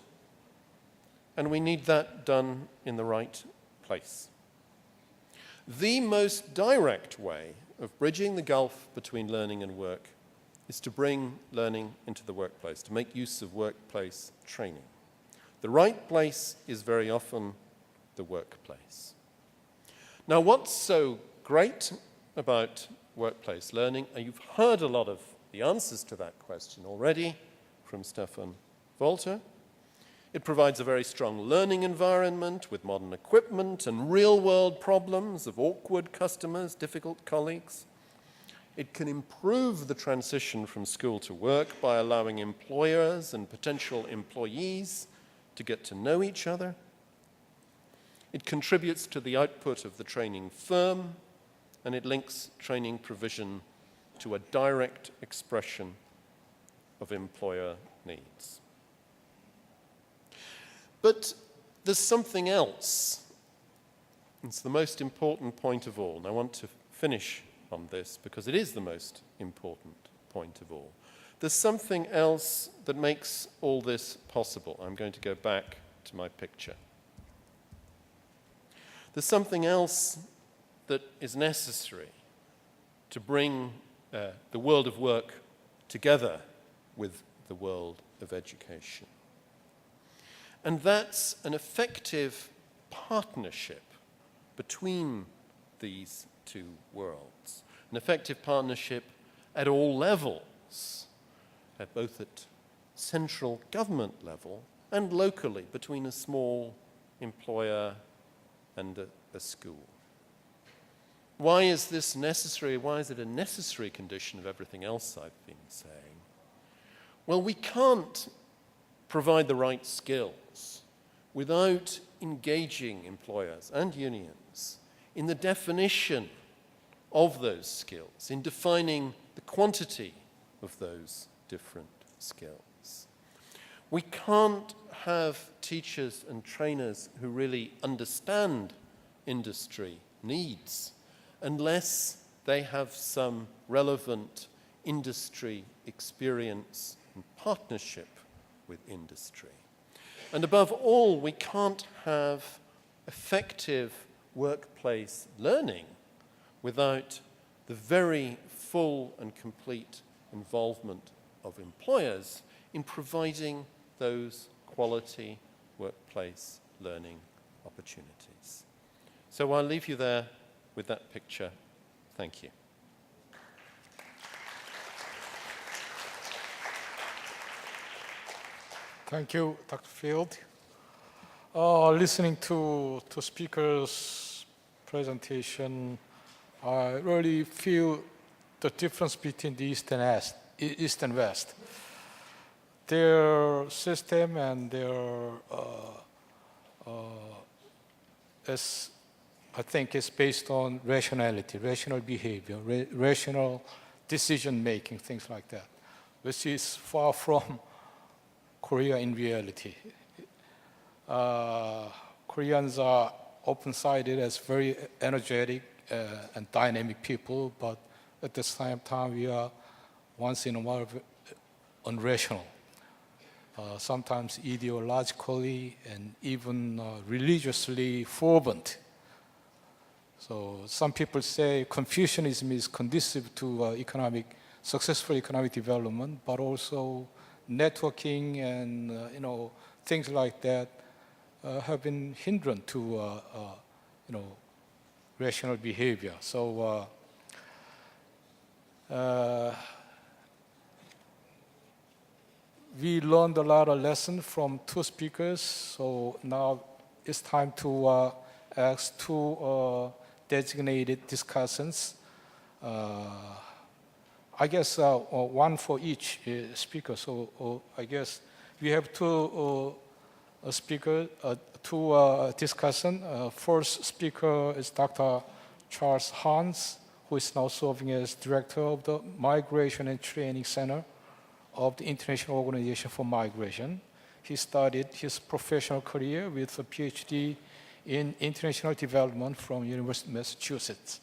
and we need that done in the right place. The most direct way of bridging the gulf between learning and work is to bring learning into the workplace, to make use of workplace training. The right place is very often the workplace. Now, what's so great about workplace learning? You've heard a lot of the answers to that question already from Stefan Walter. It provides a very strong learning environment with modern equipment and real-world problems of awkward customers, difficult colleagues. It can improve the transition from school to work by allowing employers and potential employees to get to know each other. It contributes to the output of the training firm, and it links training provision to a direct expression of employer needs. But there's something else. It's the most important point of all, and I want to finish on this because it is the most important point of all. There's something else that makes all this possible. I'm going to go back to my picture. There's something else that is necessary to bring the world of work together with the world of education. And that's an effective partnership between these two worlds. An effective partnership at all levels, both at central government level and locally between a small employer and a school. Why is this necessary? Why is it a necessary condition of everything else I've been saying? Well, we can't provide the right skills without engaging employers and unions in the definition of those skills, in defining the quantity of those different skills. We can't have teachers and trainers who really understand industry needs unless they have some relevant industry experience and partnership with industry. And above all, we can't have effective workplace learning without the very full and complete involvement of employers in providing those quality workplace learning opportunities. So I'll leave you there with that picture. Thank you. Thank you, Dr. Field. Listening to speakers' presentation, I really feel the difference between the East and West. Their system and their, I think, is based on rationality, rational behavior, rational decision-making, things like that, which is far from Korea in reality. Koreans are open-sided as very energetic and dynamic people, but at the same time we are once in a while unrational, sometimes ideologically and even religiously fervent. So some people say Confucianism is conducive to successful economic development, but also networking and things like that have been hindrance to rational behavior. So we learned a lot of lessons from two speakers. So now it's time to ask two designated discussants. I guess one for each speaker. So I guess we have two discussants. First speaker is Dr. Charles Hans, who is now serving as director of the Migration and Training Center of the International Organization for Migration. He started his professional career with a PhD in international development from University of Massachusetts.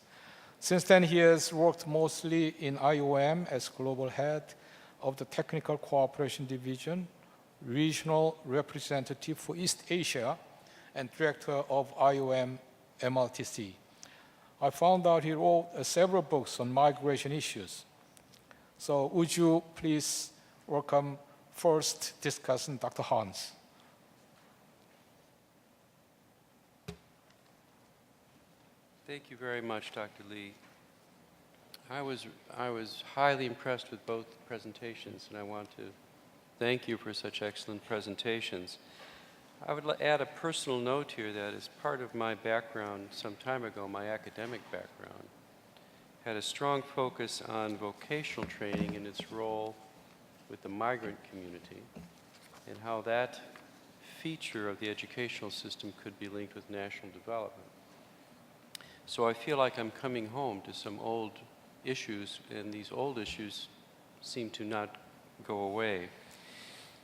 Since then, he has worked mostly in IOM as global head of the Technical Cooperation Division, regional representative for East Asia, and director of IOM MRTC. I found out he wrote several books on migration issues. So would you please welcome first discussant, Dr. Hans. Thank you very much, Dr. Lee. I was highly impressed with both presentations, and I want to thank you for such excellent presentations. I would add a personal note here that as part of my background some time ago, my academic background, had a strong focus on vocational training and its role with the migrant community and how that feature of the educational system could be linked with national development. So I feel like I'm coming home to some old issues, and these old issues seem to not go away.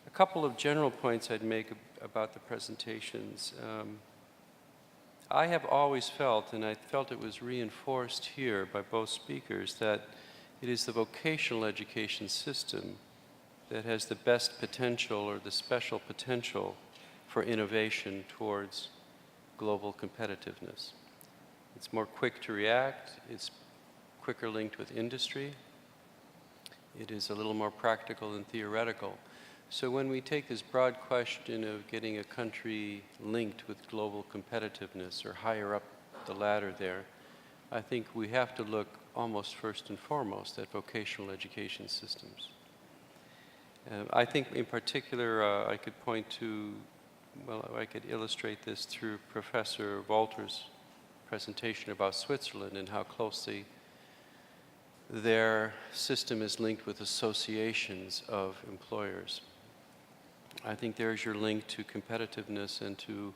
A couple of general points I'd make about the presentations. I have always felt, and I felt it was reinforced here by both speakers, that it is the vocational education system that has the best potential or the special potential for innovation towards global competitiveness. It's more quick to react, it's quicker linked with industry, it is a little more practical and theoretical. So when we take this broad question of getting a country linked with global competitiveness or higher up the ladder there, I think we have to look almost first and foremost at vocational education systems. I think in particular I could point to, well, I could illustrate this through Professor Walter's presentation about Switzerland and how closely their system is linked with associations of employers. I think there's your link to competitiveness and to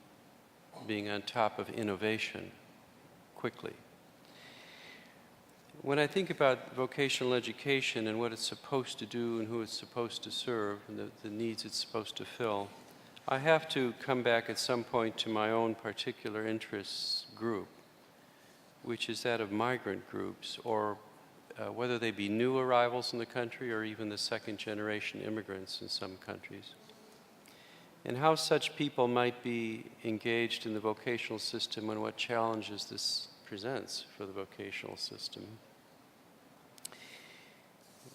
being on top of innovation quickly. When I think about vocational education and what it's supposed to do and who it's supposed to serve and the needs it's supposed to fill, I have to come back at some point to my own particular interests group, which is that of migrant groups, or whether they be new arrivals in the country or even the second generation immigrants in some countries, and how such people might be engaged in the vocational system and what challenges this presents for the vocational system.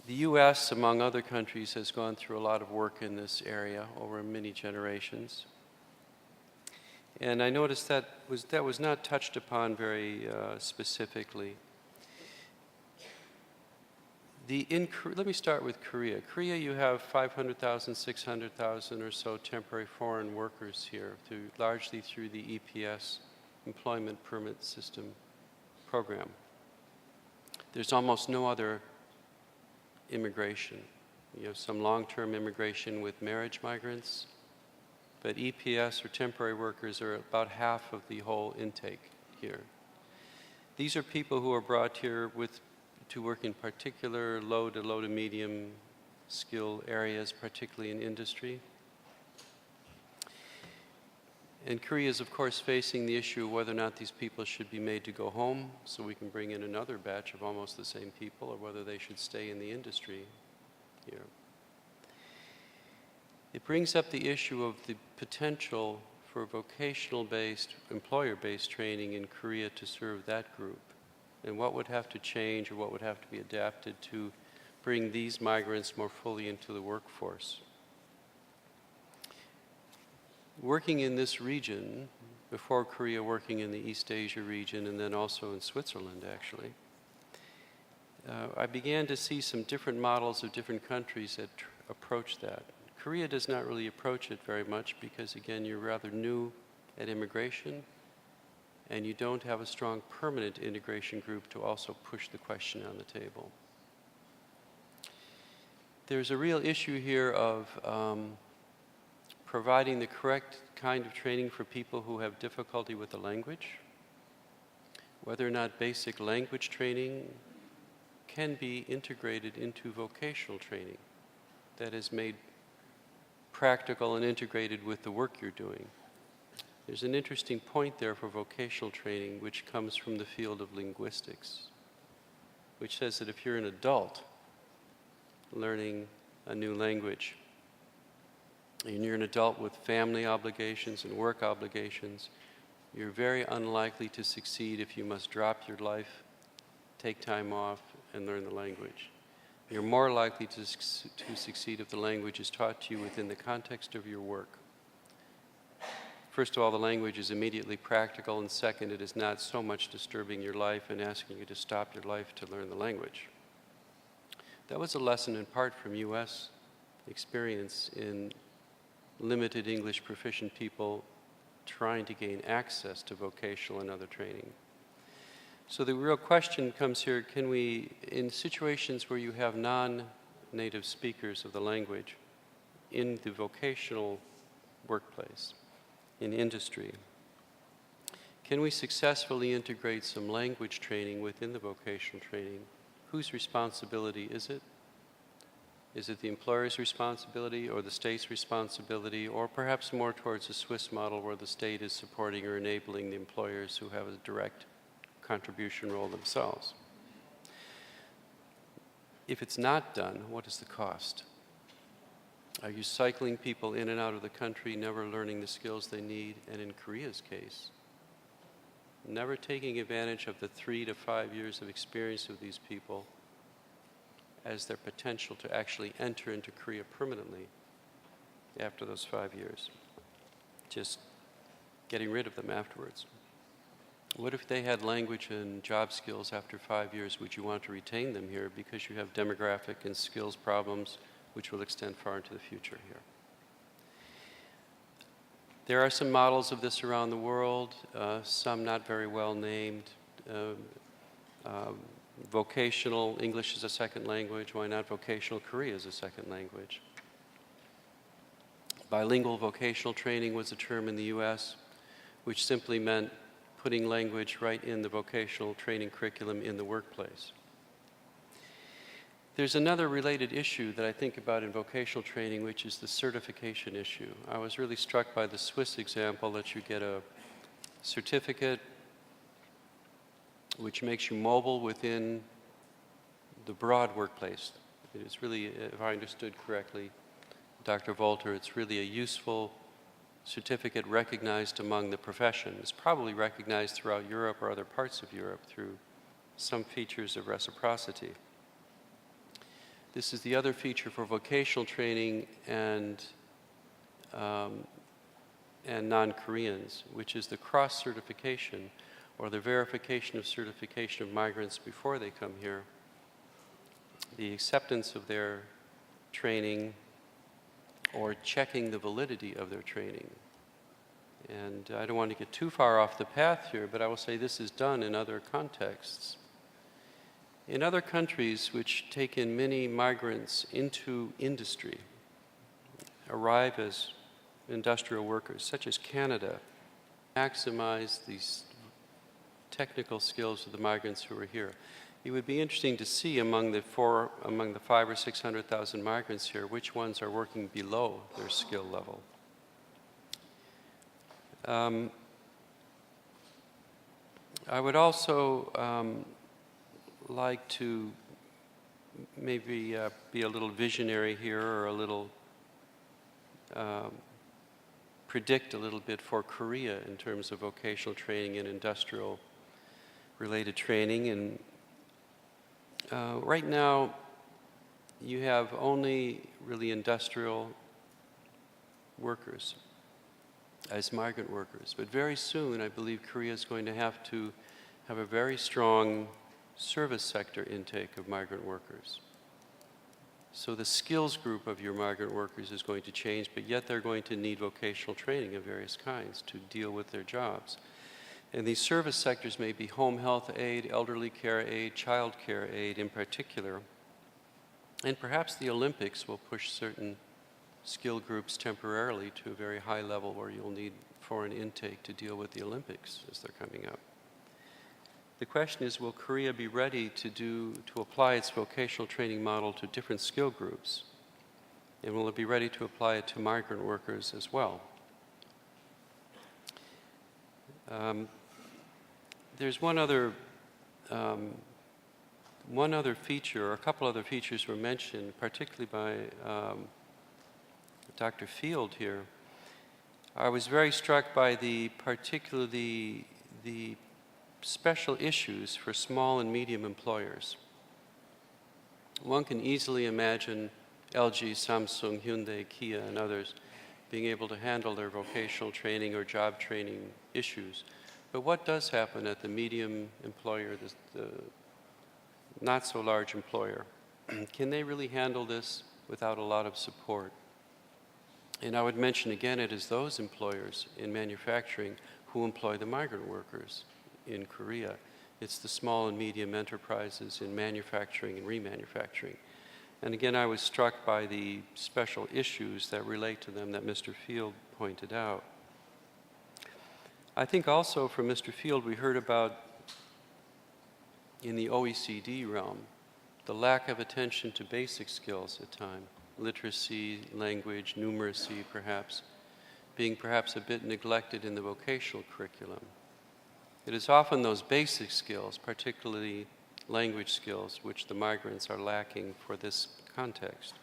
The U.S., among other countries, has gone through a lot of work in this area over many generations. And I noticed that was not touched upon very specifically. Let me start with Korea. Korea, you have 500,000, 600,000 or so temporary foreign workers here, largely through the EPS, Employment Permit System program. There's almost no other immigration. You have some long-term immigration with marriage migrants, but EPS or temporary workers are about half of the whole intake here. These are people who are brought here to work in particular low to medium skill areas, particularly in industry. And Korea is, of course, facing the issue of whether or not these people should be made to go home so we can bring in another batch of almost the same people, or whether they should stay in the industry here. It brings up the issue of the potential for vocational-based, employer-based training in Korea to serve that group, and what would have to change or what would have to be adapted to bring these migrants more fully into the workforce. Working in this region, before Korea, working in the East Asia region and then also in Switzerland actually, I began to see some different models of different countries that approach that. Korea does not really approach it very much because, again, you're rather new at immigration and you don't have a strong permanent integration group to also push the question on the table. There's a real issue here of providing the correct kind of training for people who have difficulty with the language, whether or not basic language training can be integrated into vocational training that is made practical and integrated with the work you're doing. There's an interesting point there for vocational training which comes from the field of linguistics, which says that if you're an adult learning a new language, and you're an adult with family obligations and work obligations, you're very unlikely to succeed if you must drop your life, take time off, and learn the language. You're more likely to succeed if the language is taught to you within the context of your work. First of all, the language is immediately practical, and second, it is not so much disturbing your life and asking you to stop your life to learn the language. That was a lesson in part from US experience in limited English proficient people trying to gain access to vocational and other training. So the real question comes here, can we, in situations where you have non-native speakers of the language in the vocational workplace, in industry, can we successfully integrate some language training within the vocational training? Whose responsibility is it? Is it the employer's responsibility or the state's responsibility, or perhaps more towards the Swiss model where the state is supporting or enabling the employers who have a direct contribution role themselves? If it's not done, what is the cost? Are you cycling people in and out of the country, never learning the skills they need, and in Korea's case, never taking advantage of the 3 to 5 years of experience of these people as their potential to actually enter into Korea permanently after those 5 years, just getting rid of them afterwards? What if they had language and job skills after 5 years? Would you want to retain them here because you have demographic and skills problems which will extend far into the future here? There are some models of this around the world, some not very well named. Vocational, English is a second language. Why not vocational Korea as a second language? Bilingual vocational training was a term in the US, which simply meant putting language right in the vocational training curriculum in the workplace. There's another related issue that I think about in vocational training, which is the certification issue. I was really struck by the Swiss example that you get a certificate which makes you mobile within the broad workplace. It is really, if I understood correctly, Dr. Volter, it's really a useful certificate recognized among the profession. It's probably recognized throughout Europe or other parts of Europe through some features of reciprocity. This is the other feature for vocational training and non-Koreans, which is the cross-certification or the verification of certification of migrants before they come here. the acceptance of their training or checking the validity of their training. And I don't want to get too far off the path here, but I will say this is done in other contexts. In other countries which take in many migrants into industry, arrive as industrial workers, such as Canada, maximize these technical skills of the migrants who are here. It would be interesting to see among the 500,000 or 600,000 migrants here, which ones are working below their skill level. I would also like to maybe be a little visionary here, or a little predict a little bit for Korea in terms of vocational training and industrial related training. And right now you have only really industrial workers as migrant workers, but very soon I believe Korea is going to have a very strong service sector intake of migrant workers. So the skills group of your migrant workers is going to change, but yet they're going to need vocational training of various kinds to deal with their jobs. And these service sectors may be home health aid, elderly care aid, child care aid in particular. And perhaps the Olympics will push certain skill groups temporarily to a very high level where you'll need foreign intake to deal with the Olympics as they're coming up. The question is, will Korea be ready to apply its vocational training model to different skill groups? And will it be ready to apply it to migrant workers as well? There's one other feature, or a couple other features were mentioned, particularly by Dr. Field here. I was very struck by particularly the special issues for small and medium employers. One can easily imagine LG, Samsung, Hyundai, Kia, and others being able to handle their vocational training or job training issues. But what does happen at the medium employer, the not so large employer? Can they really handle this without a lot of support? And I would mention again, it is those employers in manufacturing who employ the migrant workers in Korea. It's the small and medium enterprises in manufacturing and remanufacturing. And again, I was struck by the special issues that relate to them that Mr. Field pointed out. I think also from Mr. Field we heard about, in the OECD realm, the lack of attention to basic skills at times. Literacy, language, numeracy perhaps, being perhaps a bit neglected in the vocational curriculum. It is often those basic skills, particularly language skills, which the migrants are lacking for this context.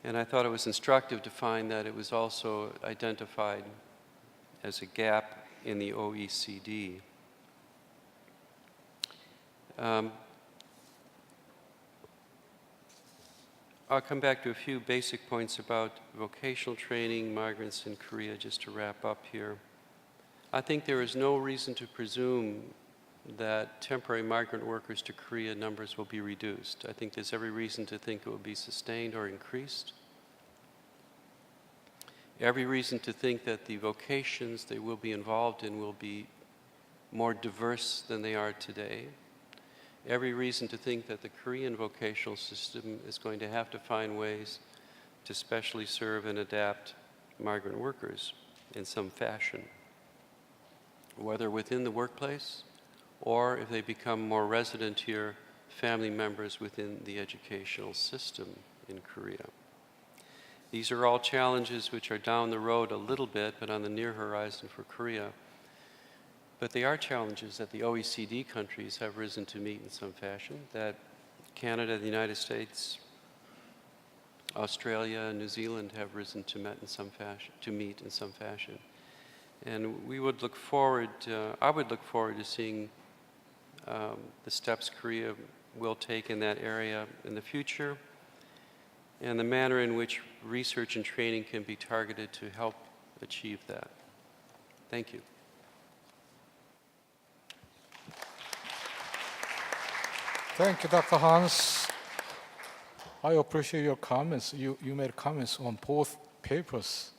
And I thought it was instructive to find that it was also identified as a gap in the OECD. I'll come back to a few basic points about vocational training, migrants in Korea, just to wrap up here. I think there is no reason to presume that temporary migrant workers to Korea numbers will be reduced. I think there's every reason to think it will be sustained or increased. Every reason to think that the vocations they will be involved in will be more diverse than they are today. Every reason to think that the Korean vocational system is going to have to find ways to specially serve and adapt migrant workers in some fashion, whether within the workplace or if they become more resident here, family members within the educational system in Korea. These are all challenges which are down the road a little bit, but on the near horizon for Korea. But they are challenges that the OECD countries have risen to meet in some fashion, that Canada, the United States, Australia, and New Zealand have risen to meet in some fashion. And we would look forward, I would look forward to seeing the steps Korea will take in that area in the future, and the manner in which research and training can be targeted to help achieve that. Thank you. Thank you, Dr. Hans. I appreciate your comments. You made comments on both papers.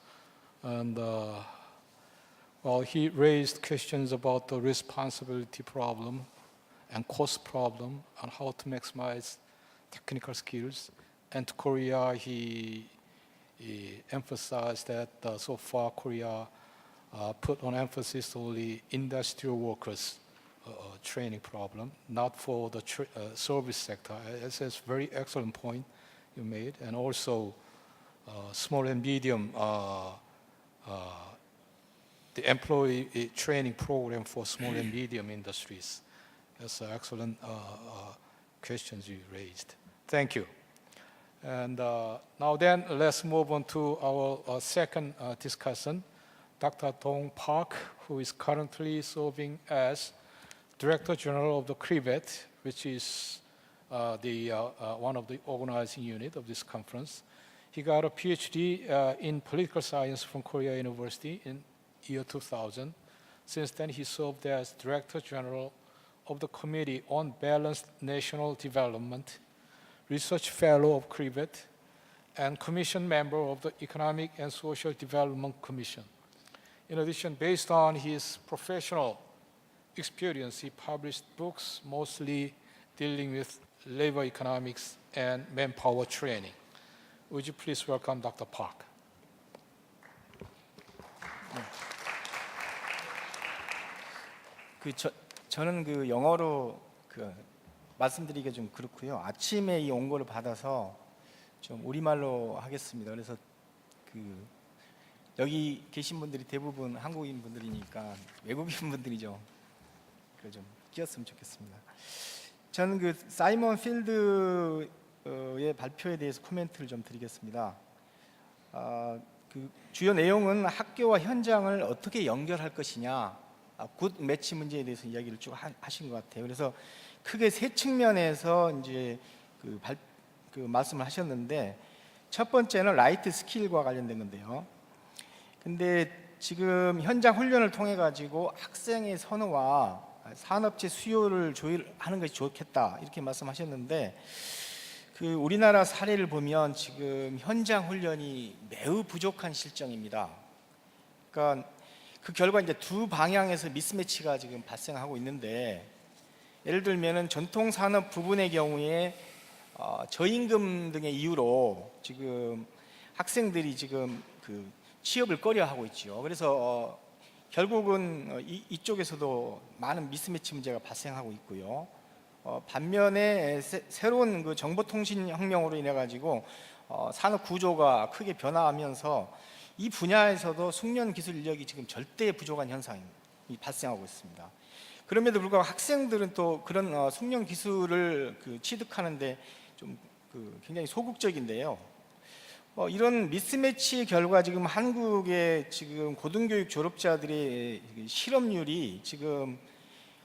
And well, he raised questions about the responsibility problem and cost problem and how to maximize technical skills. And to Korea, he emphasized that so far Korea put on emphasis only industrial workers training problem, not for the service sector. It's a very excellent point you made. And also small and medium, the employee training program for small and medium industries. That's excellent questions you raised. Thank you. And now then, let's move on to our second discussion. Dr. Dong Park, who is currently serving as Director General of the CRIVET, which is one of the organizing unit of this conference. He got a PhD in political science from Korea University in year 2000. Since then, he served as Director General of the Committee on Balanced National Development, Research Fellow of CRIVET, and Commission member of the Economic and Social Development Commission. In addition, based on his professional experience, he published books mostly dealing with labor economics and manpower training. Would you please welcome Dr. Park? 저는 영어로 말씀드리기가 좀 그렇고요. 아침에 이 원고를 받아서 좀 우리말로 하겠습니다. 그래서 여기 계신 분들이 대부분 한국인 분들이니까 외국인 분들이죠. 좀 끼었으면 좋겠습니다. 저는 사이먼 필드의 발표에 대해서 코멘트를 좀 드리겠습니다. 주요 내용은 학교와 현장을 어떻게 연결할 것이냐, 굿 매치 문제에 대해서 이야기를 쭉 하신 것 같아요. 그래서 크게 세 측면에서 이제 말씀을 하셨는데, 첫 번째는 라이트 스킬과 관련된 건데요. 근데 지금 현장 훈련을 통해 가지고 학생의 선호와 산업체 수요를 조율하는 것이 좋겠다, 이렇게 말씀하셨는데, 우리나라 사례를 보면 지금 현장 훈련이 매우 부족한 실정입니다. 그러니까 그 결과 이제 두 방향에서 미스매치가 지금 발생하고 있는데, 예를 들면은 전통 산업 부분의 경우에 저임금 등의 이유로 지금 학생들이 지금 취업을 꺼려하고 있죠. 그래서 결국은 이쪽에서도 많은 미스매치 문제가 발생하고 있고요. 반면에 새로운 정보통신 혁명으로 인해 가지고 산업 구조가 크게 변화하면서 이 분야에서도 숙련 기술 인력이 지금 절대 부족한 현상이 발생하고 있습니다. 그럼에도 불구하고 학생들은 또 그런 숙련 기술을 취득하는데 좀 굉장히 소극적인데요. 이런 미스매치 결과 지금 한국의 지금 고등교육 졸업자들의 실업률이 지금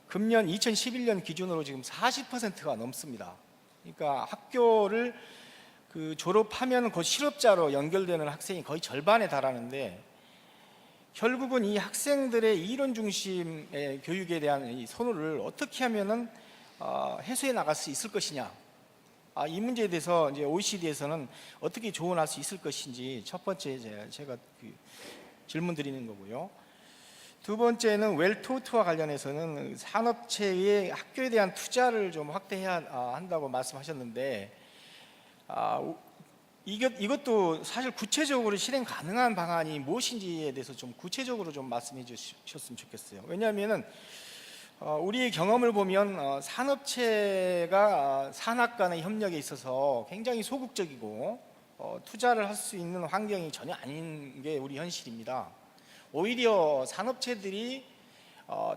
금년 2011년 기준으로 지금 40%가 넘습니다. 그러니까 학교를 졸업하면 곧 실업자로 연결되는 학생이 거의 절반에 달하는데, 결국은 이 학생들의 이론 중심의 교육에 대한 이 선호를 어떻게 하면은 해소해 나갈 수 있을 것이냐, 이 문제에 대해서 이제 OECD에서는 어떻게 조언할 수 있을 것인지 첫 번째 제가 질문 드리는 거고요. 두 번째는 웰토트와 관련해서는 산업체의 학교에 대한 투자를 좀 확대해야 한다고 말씀하셨는데, 이것도 사실 구체적으로 실행 가능한 방안이 무엇인지에 대해서 좀 구체적으로 좀 말씀해 주셨으면 좋겠어요. 왜냐하면은 우리의 경험을 보면 산업체가 산학 간의 협력에 있어서 굉장히 소극적이고 투자를 할 수 있는 환경이 전혀 아닌 게 우리 현실입니다. 오히려 산업체들이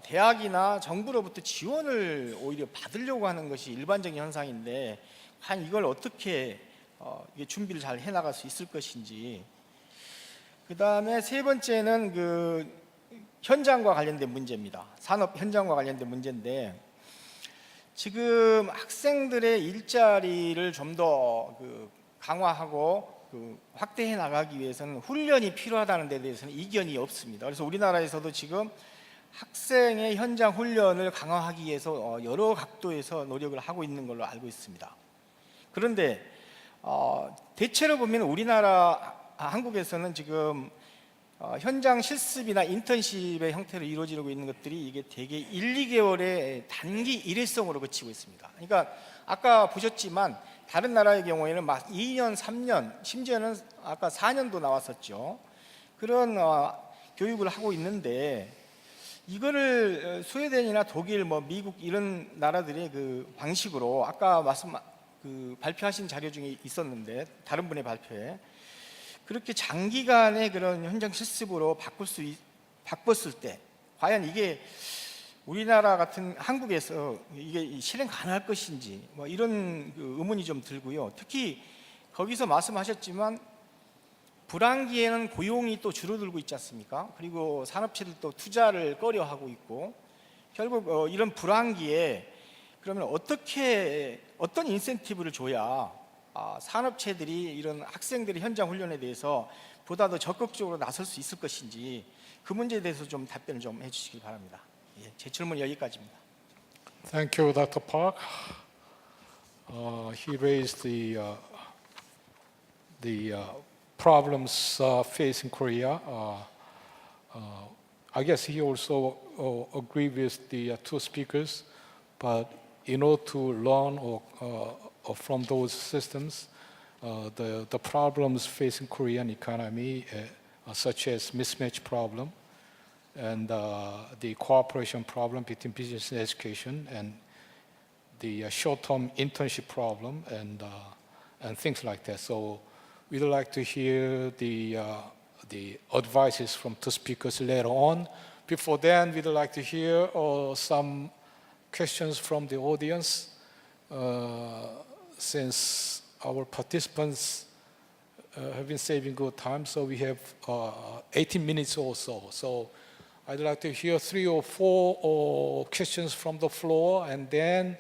대학이나 정부로부터 지원을 오히려 받으려고 하는 것이 일반적인 현상인데, 과연 이걸 어떻게 준비를 잘 해나갈 수 있을 것인지. 그 다음에 세 번째는 현장과 관련된 문제입니다. 산업 현장과 관련된 문제인데, 지금 학생들의 일자리를 좀 더 강화하고 확대해 나가기 위해서는 훈련이 필요하다는 데 대해서는 이견이 없습니다. 그래서 우리나라에서도 지금 학생의 현장 훈련을 강화하기 위해서 여러 각도에서 노력을 하고 있는 걸로 알고 있습니다. 그런데 대체로 보면 우리나라 한국에서는 지금 현장 실습이나 인턴십의 형태로 이루어지고 있는 것들이 이게 대개 1, 2개월의 단기 일회성으로 그치고 있습니다. 그러니까 아까 보셨지만 다른 나라의 경우에는 막 2년, 3년, 심지어는 아까 4년도 나왔었죠. 그런 교육을 하고 있는데 이거를 스웨덴이나 독일, 뭐 미국 이런 나라들의 그 방식으로 아까 발표하신 자료 중에 있었는데 다른 분의 발표에 그렇게 장기간의 그런 현장 실습으로 바꿨을 때 과연 이게 우리나라 같은 한국에서 이게 실행 가능할 것인지 뭐 이런 그 의문이 좀 들고요. 특히 거기서 말씀하셨지만 불황기에는 고용이 또 줄어들고 있지 않습니까? 그리고 산업체들도 투자를 꺼려하고 있고 결국 이런 불황기에 그러면 어떤 인센티브를 줘야 산업체들이 이런 학생들의 현장 훈련에 대해서 보다 더 적극적으로 나설 수 있을 것인지 그 문제에 대해서 좀 답변을 좀 해주시기 바랍니다. 예, 제 질문 여기까지입니다. Thank you, Dr. Park. He raised the problems facing Korea. I guess he also agree with the two speakers, but in order to learn from those systems, the problems facing Korean economy, such as mismatch problem, and the cooperation problem between business and education, and the short-term internship problem, and things like that. So we'd like to hear the advices from two speakers later on. Before then, we'd like to hear some questions from the audience, since our participants have been saving good time, so we have 18 minutes or so. So I'd like to hear 3 or 4 questions from the floor and then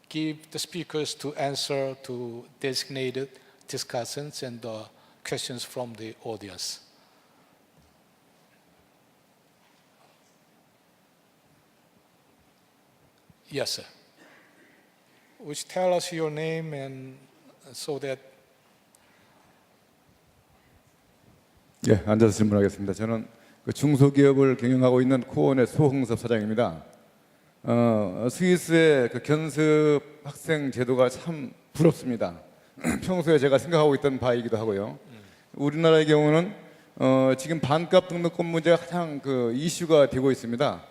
give the speakers to answer to designated discussants and questions from the audience. Yes, sir. Would you tell us your name and so that 예, 앉아서 질문하겠습니다. 저는 그 중소기업을 경영하고 있는 코원의 소흥섭 사장입니다. 스위스의 그 견습 학생 제도가 참 부럽습니다. 평소에 제가 생각하고 있던 바이기도 하고요. 우리나라의 경우는 지금 반값 등록금 문제가 가장 그 이슈가 되고 있습니다.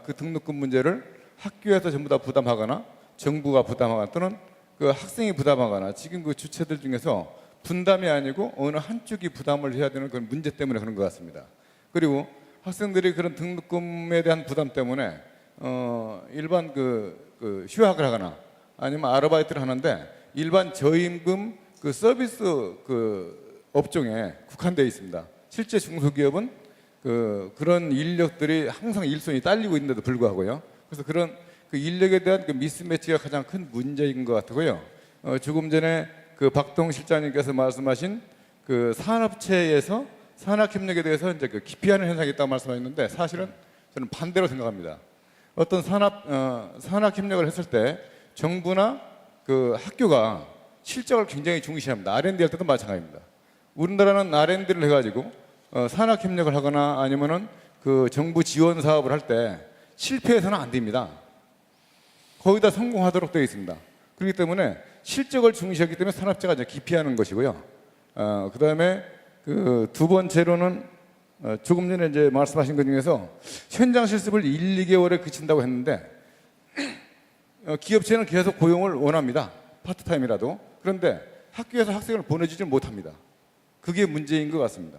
그 등록금 문제를 학교에서 전부 다 부담하거나 정부가 부담하거나 또는 그 학생이 부담하거나 지금 그 주체들 중에서 분담이 아니고 어느 한쪽이 부담을 해야 되는 그런 문제 때문에 그런 것 같습니다. 그리고 학생들이 그런 등록금에 대한 부담 때문에 일반 그 휴학을 하거나 아니면 아르바이트를 하는데 일반 저임금 그 서비스 그 업종에 국한되어 있습니다. 실제 중소기업은 그런 인력들이 항상 일손이 딸리고 있는데도 불구하고요. 그래서 그런 그 인력에 대한 그 미스매치가 가장 큰 문제인 것 같고요. 조금 전에 그 박동 실장님께서 말씀하신 그 산업체에서 산학협력에 대해서 이제 그 기피하는 현상이 있다고 말씀하셨는데 사실은 저는 반대로 생각합니다. 어떤 산학협력을 했을 때 정부나 그 학교가 실적을 굉장히 중시합니다. R&D 할 때도 마찬가지입니다. 우리나라는 R&D를 해가지고 산학협력을 하거나 아니면은 그 정부 지원 사업을 할 때 실패해서는 안 됩니다. 거의 다 성공하도록 되어 있습니다. 그렇기 때문에 실적을 중시하기 때문에 산업체가 이제 기피하는 것이고요. 그 다음에 그 두 번째로는 조금 전에 이제 말씀하신 것 중에서 현장 실습을 1, 2개월에 그친다고 했는데 기업체는 계속 고용을 원합니다. 파트타임이라도. 그런데 학교에서 학생을 보내주지 못합니다. 그게 문제인 것 같습니다.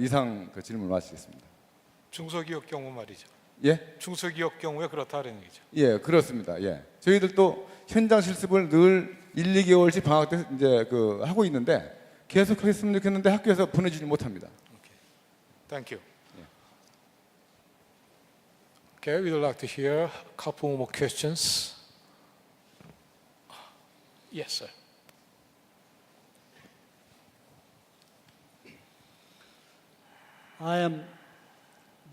이상 그 질문 마치겠습니다. 중소기업 경우 말이죠. 예? 중소기업 경우에 그렇다는 얘기죠. 예, 그렇습니다. 예. 저희들도 현장 실습을 늘 1, 2개월씩 방학 때 이제 그 하고 있는데 계속 했으면 좋겠는데 학교에서 보내주지 못합니다. Okay. Thank you. Okay, we'd like to hear a couple more questions. Yes, sir. I am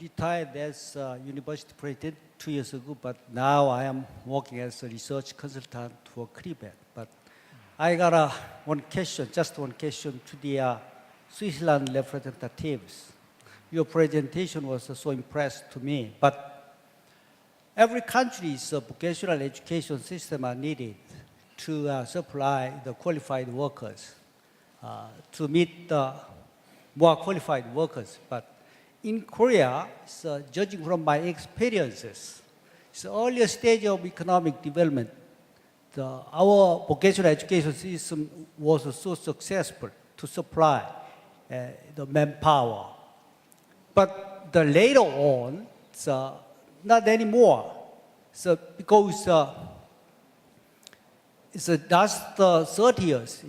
retired as a university president 2 years ago, but now I am working as a research consultant for Cooperative. But I got one question, just one question to the Switzerland representatives. Your presentation was so impressed to me, but every country's vocational education system are needed to supply the qualified workers, to meet the more qualified workers. But in Korea, so judging from my experiences, it's the earlier stage of economic development, our vocational education system was so successful to supply the manpower. But the later on, so not anymore. So because so that's the 30 years,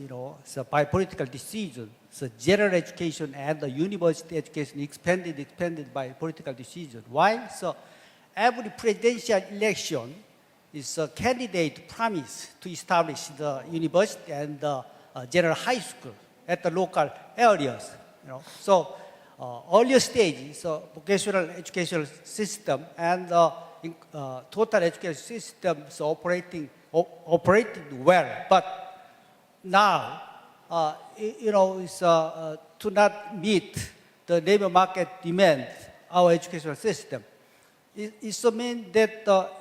so by political decision, so general education and the university education expanded by political decision. Why? So every presidential election is a candidate promise to establish the university and the general high school at the local areas. So earlier stage, so vocational educational system and total education system is operating well. But now, it's to not meet the labor market demand, our educational system. It means that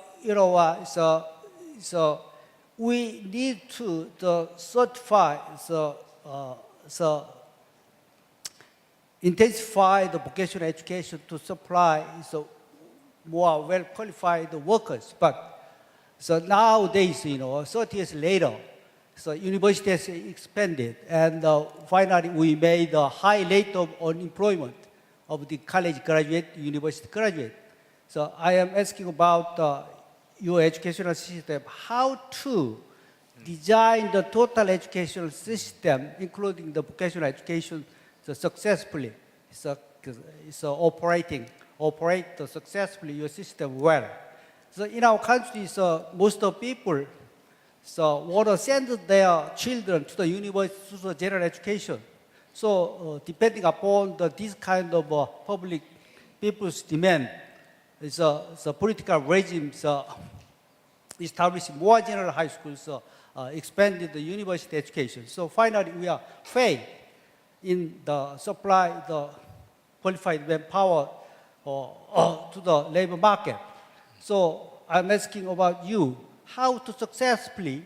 so we need to certify, intensify the vocational education to supply more well-qualified workers. But so nowadays, 30 years later, so university has expanded, and finally we made a high rate of unemployment of the college graduate, university graduate. So I am asking about your educational system, how to design the total educational system, including the vocational education, successfully, operate successfully your system well. So in our country, most of people want to send their children to the university to general education. So depending upon this kind of public people's demand, the political regimes established more general high schools, expanded the university education. So finally, we are failed in the supply the qualified manpower to the labor market. So I'm asking about you, how to successfully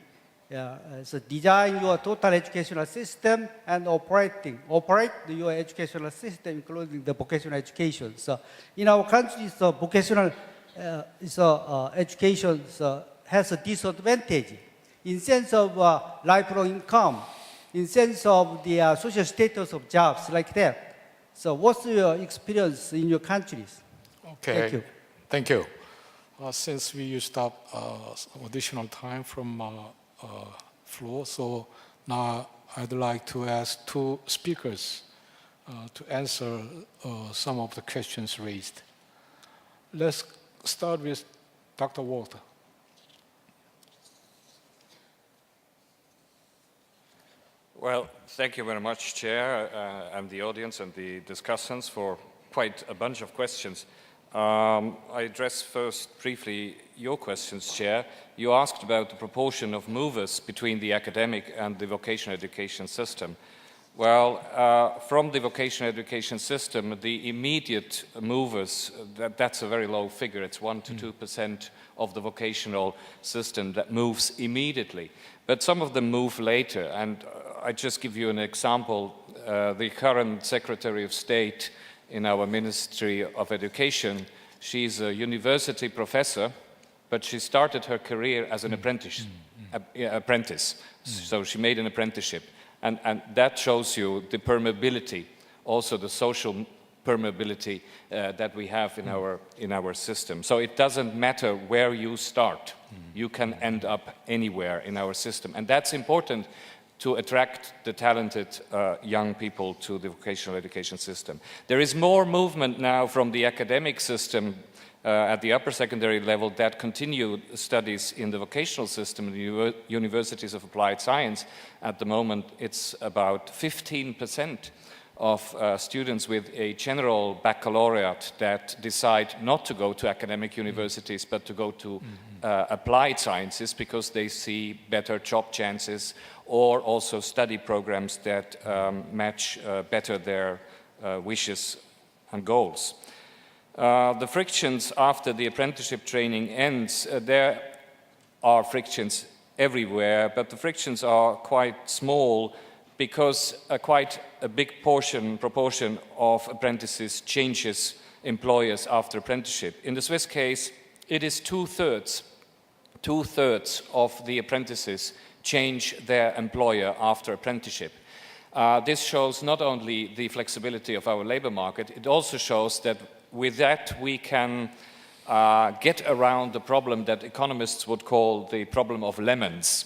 design your total educational system and operate your educational system, including the vocational education. So in our country, vocational education has a disadvantage in sense of lifelong income, in sense of the social status of jobs like that. So what's your experience in your countries? Okay. Thank you. Thank you. Since we used up additional time from floor, so now I'd like to ask two speakers to answer some of the questions raised. Let's start with Dr. Walter. Well, thank you very much, Chair, and the audience and the discussants for quite a bunch of questions. I address first briefly your questions, Chair. You asked about the proportion of movers between the academic and the vocational education system. Well, from the vocational education system, the immediate movers, that's a very low figure. It's 1 to 2% of the vocational system that moves immediately. But some of them move later, and I just give you an example. The current Secretary of State in our Ministry of Education, she's a university professor, but she started her career as an apprentice. So she made an apprenticeship. And that shows you the permeability, also the social permeability that we have in our system. So it doesn't matter where you start. You can end up anywhere in our system. And that's important to attract the talented young people to the vocational education system. There is more movement now from the academic system at the upper secondary level that continue studies in the vocational system in the universities of applied science. At the moment, it's about 15% of students with a general baccalaureate that decide not to go to academic universities but to go to applied sciences because they see better job chances or also study programs that match better their wishes and goals. The frictions after the apprenticeship training ends, there are frictions everywhere, but the frictions are quite small because quite a big proportion of apprentices changes employers after apprenticeship. In the Swiss case, it is two-thirds of the apprentices change their employer after apprenticeship. This shows not only the flexibility of our labor market, it also shows that with that we can get around the problem that economists would call the problem of lemons.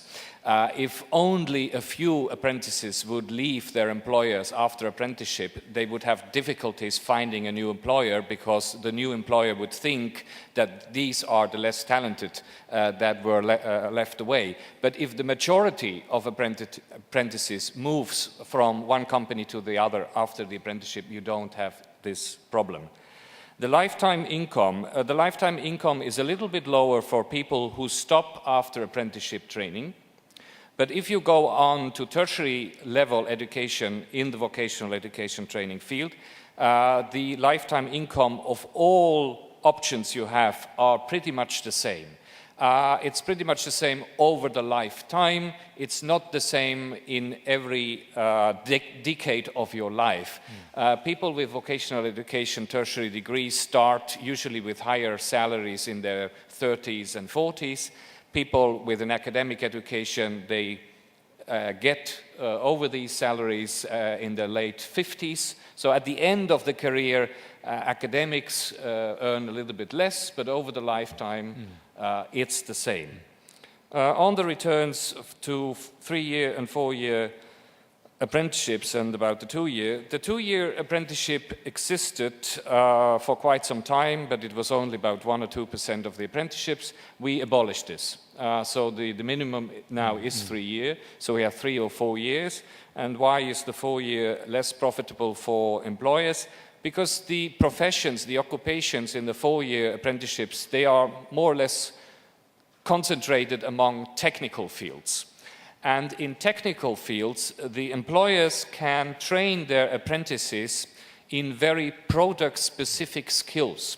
If only a few apprentices would leave their employers after apprenticeship, they would have difficulties finding a new employer because the new employer would think that these are the less talented that were left away. But if the majority of apprentices moves from one company to the other after the apprenticeship, you don't have this problem. The lifetime income is a little bit lower for people who stop after apprenticeship training. But if you go on to tertiary level education in the vocational education training field, the lifetime income of all options you have are pretty much the same. It's pretty much the same over the lifetime. It's not the same in every decade of your life. People with vocational education tertiary degrees start usually with higher salaries in their 30s and 40s. People with an academic education, they get over these salaries in their late 50s. So at the end of the career, academics earn a little bit less, but over the lifetime, it's the same. On the returns to 3-year and 4-year apprenticeships and about the 2-year apprenticeship existed for quite some time, but it was only about 1 or 2% of the apprenticeships. We abolished this. So the minimum now is 3 years, so we have 3 or 4 years. And why is the 4-year less profitable for employers? Because the professions, the occupations in the 4-year apprenticeships, they are more or less concentrated among technical fields. And in technical fields, the employers can train their apprentices in very product-specific skills.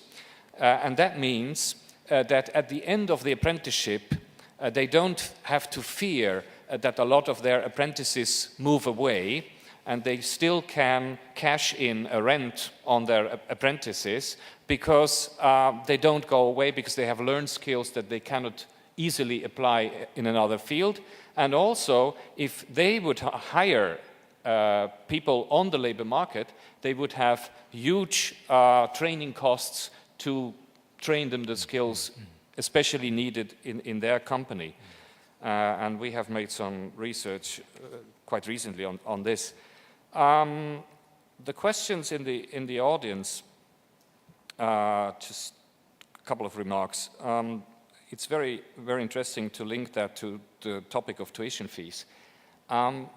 And that means that at the end of the apprenticeship, they don't have to fear that a lot of their apprentices move away, and they still can cash in a rent on their apprentices because they don't go away because they have learned skills that they cannot easily apply in another field. And also, if they would hire people on the labor market, they would have huge training costs to train them the skills especially needed in their company. And we have made some research quite recently on this. The questions in the audience, just a couple of remarks. It's very, very interesting to link that to the topic of tuition fees.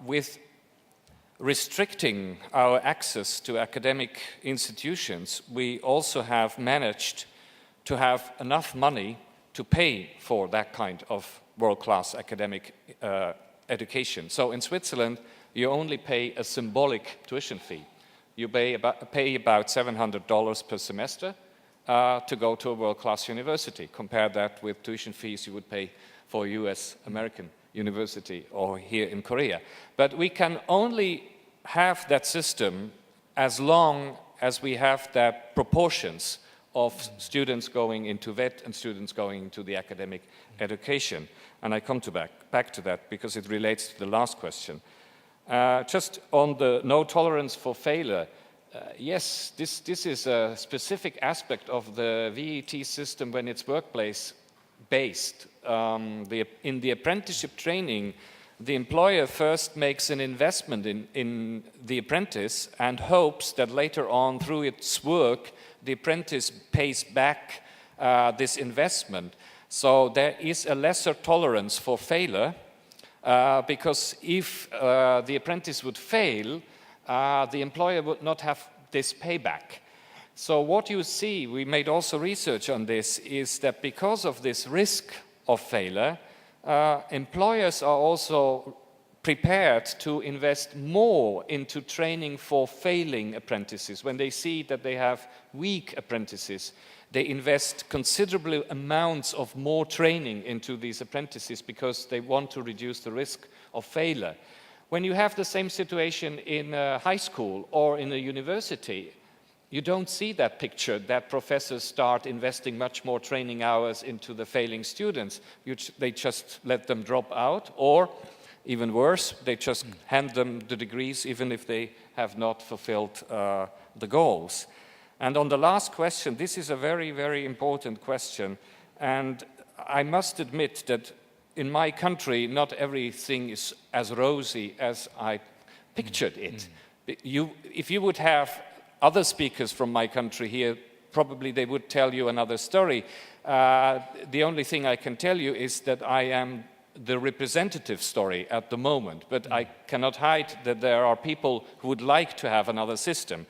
With restricting our access to academic institutions, we also have managed to have enough money to pay for that kind of world-class academic education. So in Switzerland, you only pay a symbolic tuition fee. You pay about $700 per semester to go to a world-class university. Compare that with tuition fees you would pay for a US American university or here in Korea. But we can only have that system as long as we have that proportions of students going into vet and students going into the academic education. And I come back to that because it relates to the last question. Just on the no tolerance for failure, yes, this is a specific aspect of the VET system when it's workplace-based. In the apprenticeship training, the employer first makes an investment in the apprentice and hopes that later on, through its work, the apprentice pays back this investment. So there is a lesser tolerance for failure because if the apprentice would fail, the employer would not have this payback. So what you see, we made also research on this, is that because of this risk of failure, employers are also prepared to invest more into training for failing apprentices. When they see that they have weak apprentices, they invest considerable amounts of more training into these apprentices because they want to reduce the risk of failure. When you have the same situation in a high school or in a university, you don't see that picture, that professors start investing much more training hours into the failing students. They just let them drop out, or even worse, they just hand them the degrees even if they have not fulfilled the goals. And on the last question, this is a very, very important question. And I must admit that in my country, not everything is as rosy as I pictured it. If you would have other speakers from my country here, probably they would tell you another story. The only thing I can tell you is that I am the representative story at the moment, but I cannot hide that there are people who would like to have another system.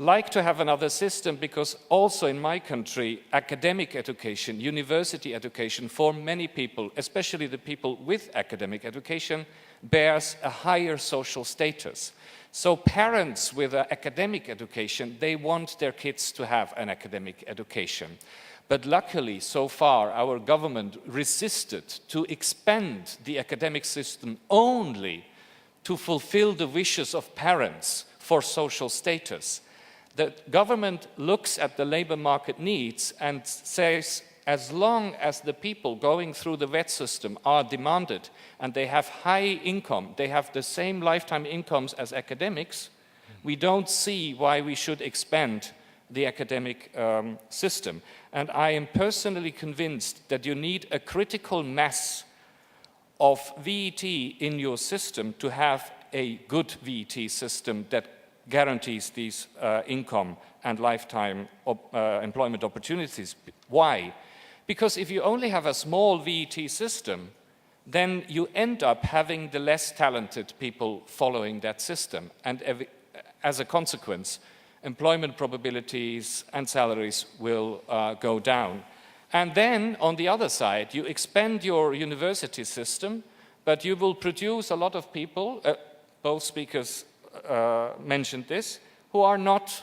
Like to have another system because also in my country, academic education, university education, for many people, especially the people with academic education, bears a higher social status. So parents with an academic education, they want their kids to have an academic education. But luckily, so far, our government resisted to expand the academic system only to fulfill the wishes of parents for social status. The government looks at the labor market needs and says, as long as the people going through the VET system are demanded and they have high income, they have the same lifetime incomes as academics, we don't see why we should expand the academic system. And I am personally convinced that you need a critical mass of VET in your system to have a good VET system that guarantees these income and lifetime employment opportunities. Why? Because if you only have a small VET system, then you end up having the less talented people following that system. And as a consequence, employment probabilities and salaries will go down. And then, on the other side, you expand your university system, but you will produce a lot of people, both speakers mentioned this, who are not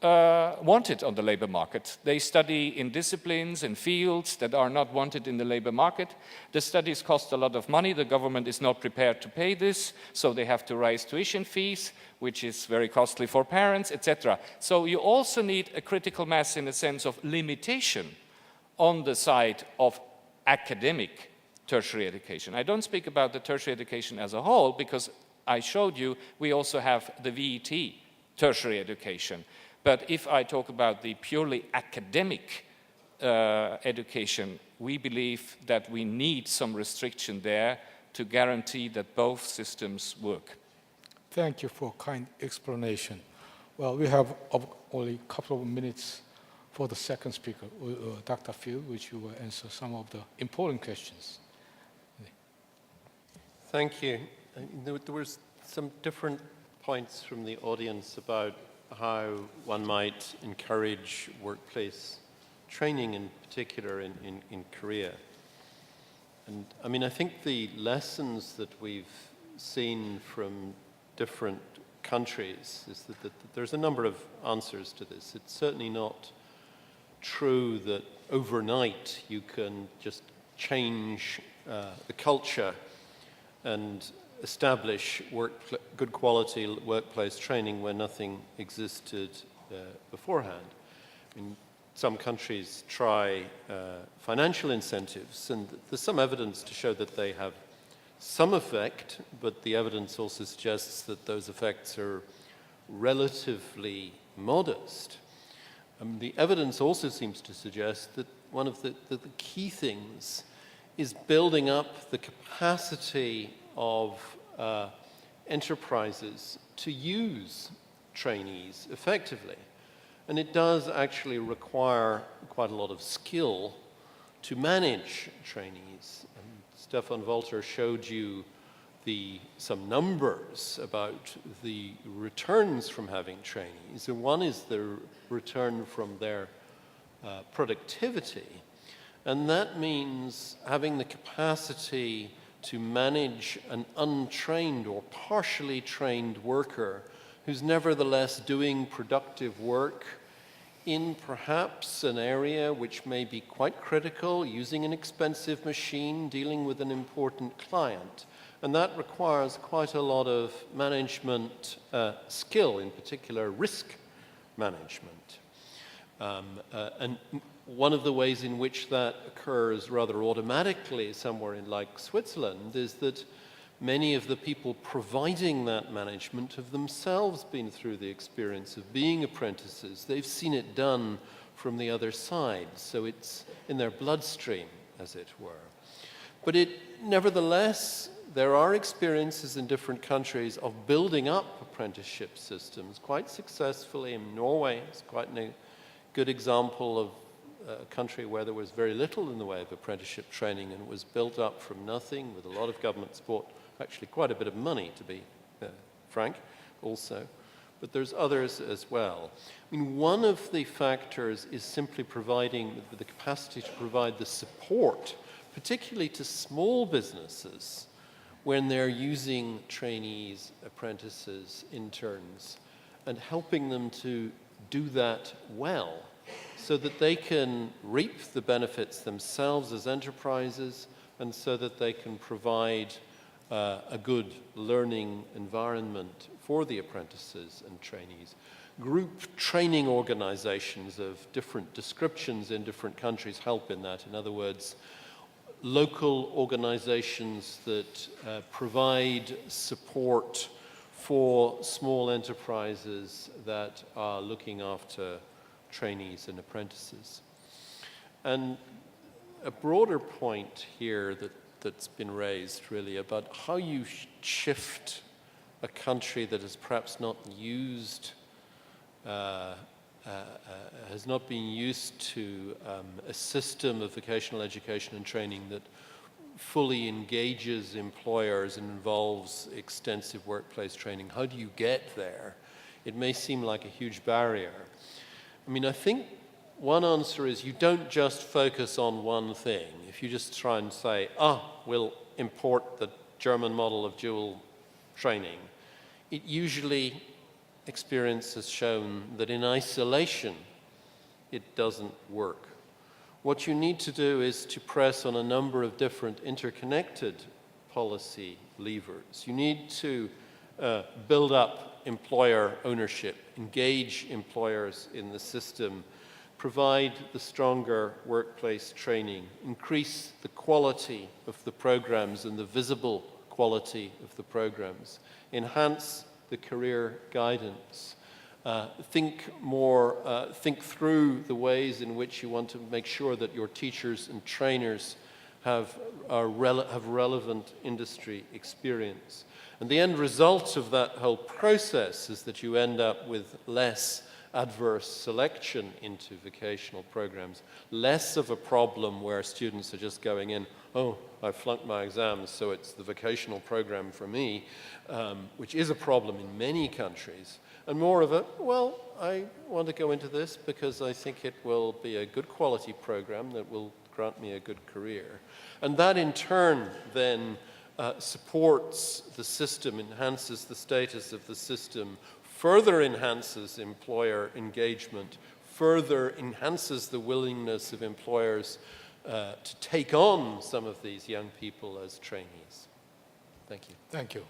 wanted on the labor market. They study in disciplines, in fields that are not wanted in the labor market. The studies cost a lot of money. The government is not prepared to pay this, so they have to raise tuition fees, which is very costly for parents, etc. So you also need a critical mass in the sense of limitation on the side of academic tertiary education. I don't speak about the tertiary education as a whole because I showed you we also have the VET tertiary education. But if I talk about the purely academic education, we believe that we need some restriction there to guarantee that both systems work. Thank you for kind explanation. Well, we have only a couple of minutes for the second speaker, Dr. Field, which will answer some of the important questions. Thank you. There were some different points from the audience about how one might encourage workplace training, in particular in Korea. And I mean, I think the lessons that we've seen from different countries is that there's a number of answers to this. It's certainly not true that overnight you can just change the culture and establish good quality workplace training where nothing existed beforehand. I mean, some countries try financial incentives, and there's some evidence to show that they have some effect, but the evidence also suggests that those effects are relatively modest. The evidence also seems to suggest that one of the key things is building up the capacity of enterprises to use trainees effectively. And it does actually require quite a lot of skill to manage trainees. And Stefan Walter showed you some numbers about the returns from having trainees. And one is the return from their productivity. And that means having the capacity to manage an untrained or partially trained worker who's nevertheless doing productive work in perhaps an area which may be quite critical, using an expensive machine, dealing with an important client. And that requires quite a lot of management skill, in particular risk management. And one of the ways in which that occurs rather automatically somewhere in like Switzerland is that many of the people providing that management have themselves been through the experience of being apprentices. They've seen it done from the other side, so it's in their bloodstream, as it were. But nevertheless, there are experiences in different countries of building up apprenticeship systems quite successfully. In Norway, it's quite a good example of a country where there was very little in the way of apprenticeship training, and it was built up from nothing with a lot of government support, actually quite a bit of money, to be frank, also. But there's others as well. I mean, one of the factors is simply providing the capacity to provide the support, particularly to small businesses, when they're using trainees, apprentices, interns, and helping them to do that well, so that they can reap the benefits themselves as enterprises, and so that they can provide a good learning environment for the apprentices and trainees. Group training organizations of different descriptions in different countries help in that. In other words, local organizations that provide support for small enterprises that are looking after trainees and apprentices. And a broader point here that's been raised really about how you shift a country that has perhaps not used, has not been used to a system of vocational education and training that fully engages employers and involves extensive workplace training. How do you get there? It may seem like a huge barrier. I mean, I think one answer is you don't just focus on one thing. If you just try and say, we'll import the German model of dual training, it usually, experience has shown that in isolation, it doesn't work. What you need to do is to press on a number of different interconnected policy levers. You need to build up employer ownership, engage employers in the system, provide the stronger workplace training, increase the quality of the programs and the visible quality of the programs, enhance the career guidance, think through the ways in which you want to make sure that your teachers and trainers have relevant industry experience. And the end result of that whole process is that you end up with less adverse selection into vocational programs, less of a problem where students are just going in, I flunked my exams, so it's the vocational program for me, which is a problem in many countries, and more of I want to go into this because I think it will be a good quality program that will grant me a good career. And that in turn then supports the system, enhances the status of the system, further enhances employer engagement, further enhances the willingness of employers to take on some of these young people as trainees. Thank you. Thank you.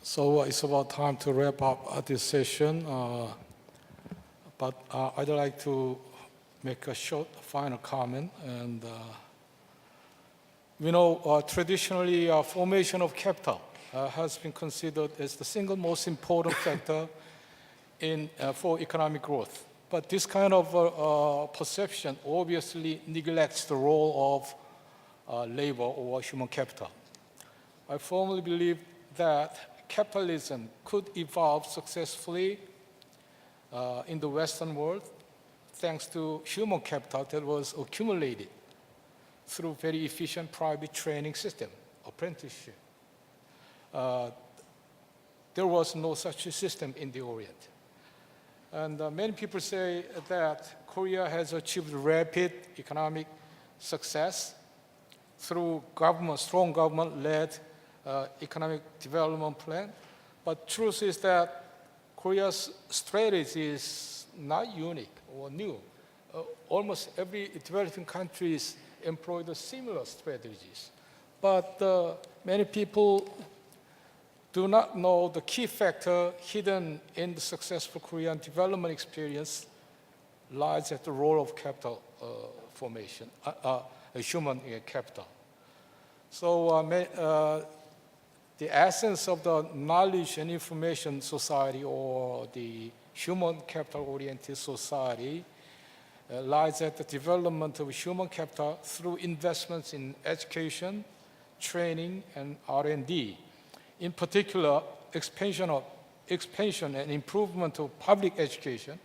So it's about time to wrap up this session, but I'd like to make a short final comment. And traditionally, formation of capital has been considered as the single most important factor for economic growth. But this kind of perception obviously neglects the role of labor or human capital. I firmly believe that capitalism could evolve successfully in the Western world thanks to human capital that was accumulated through very efficient private training system, apprenticeship. There was no such system in the Orient. And many people say that Korea has achieved rapid economic success through government, strong government-led economic development plan. But truth is that Korea's strategy is not unique or new. Almost every developing countries employ the similar strategies. But many people do not know the key factor hidden in the successful Korean development experience lies at the role of capital formation, human capital. So the essence of the knowledge and information society, or the human capital-oriented society, lies at the development of human capital through investments in education, training, and R&D. In particular, expansion and improvement of public education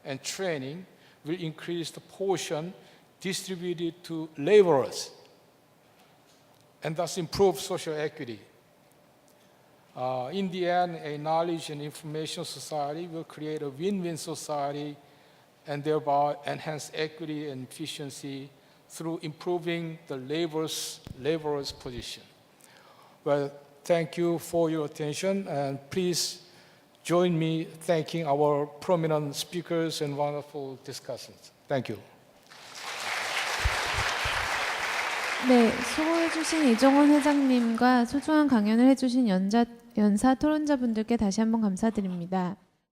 and training will increase the portion distributed to laborers and thus improve social equity. In the end, a knowledge and information society will create a win-win society and thereby enhance equity and efficiency through improving the laborer's position. Well, thank you for your attention, and please join me thanking our prominent speakers and wonderful discussants. Thank you. 네, 수고해주신 이종원 회장님과 소중한 강연을 해주신 연사 토론자분들께 다시 한번 감사드립니다.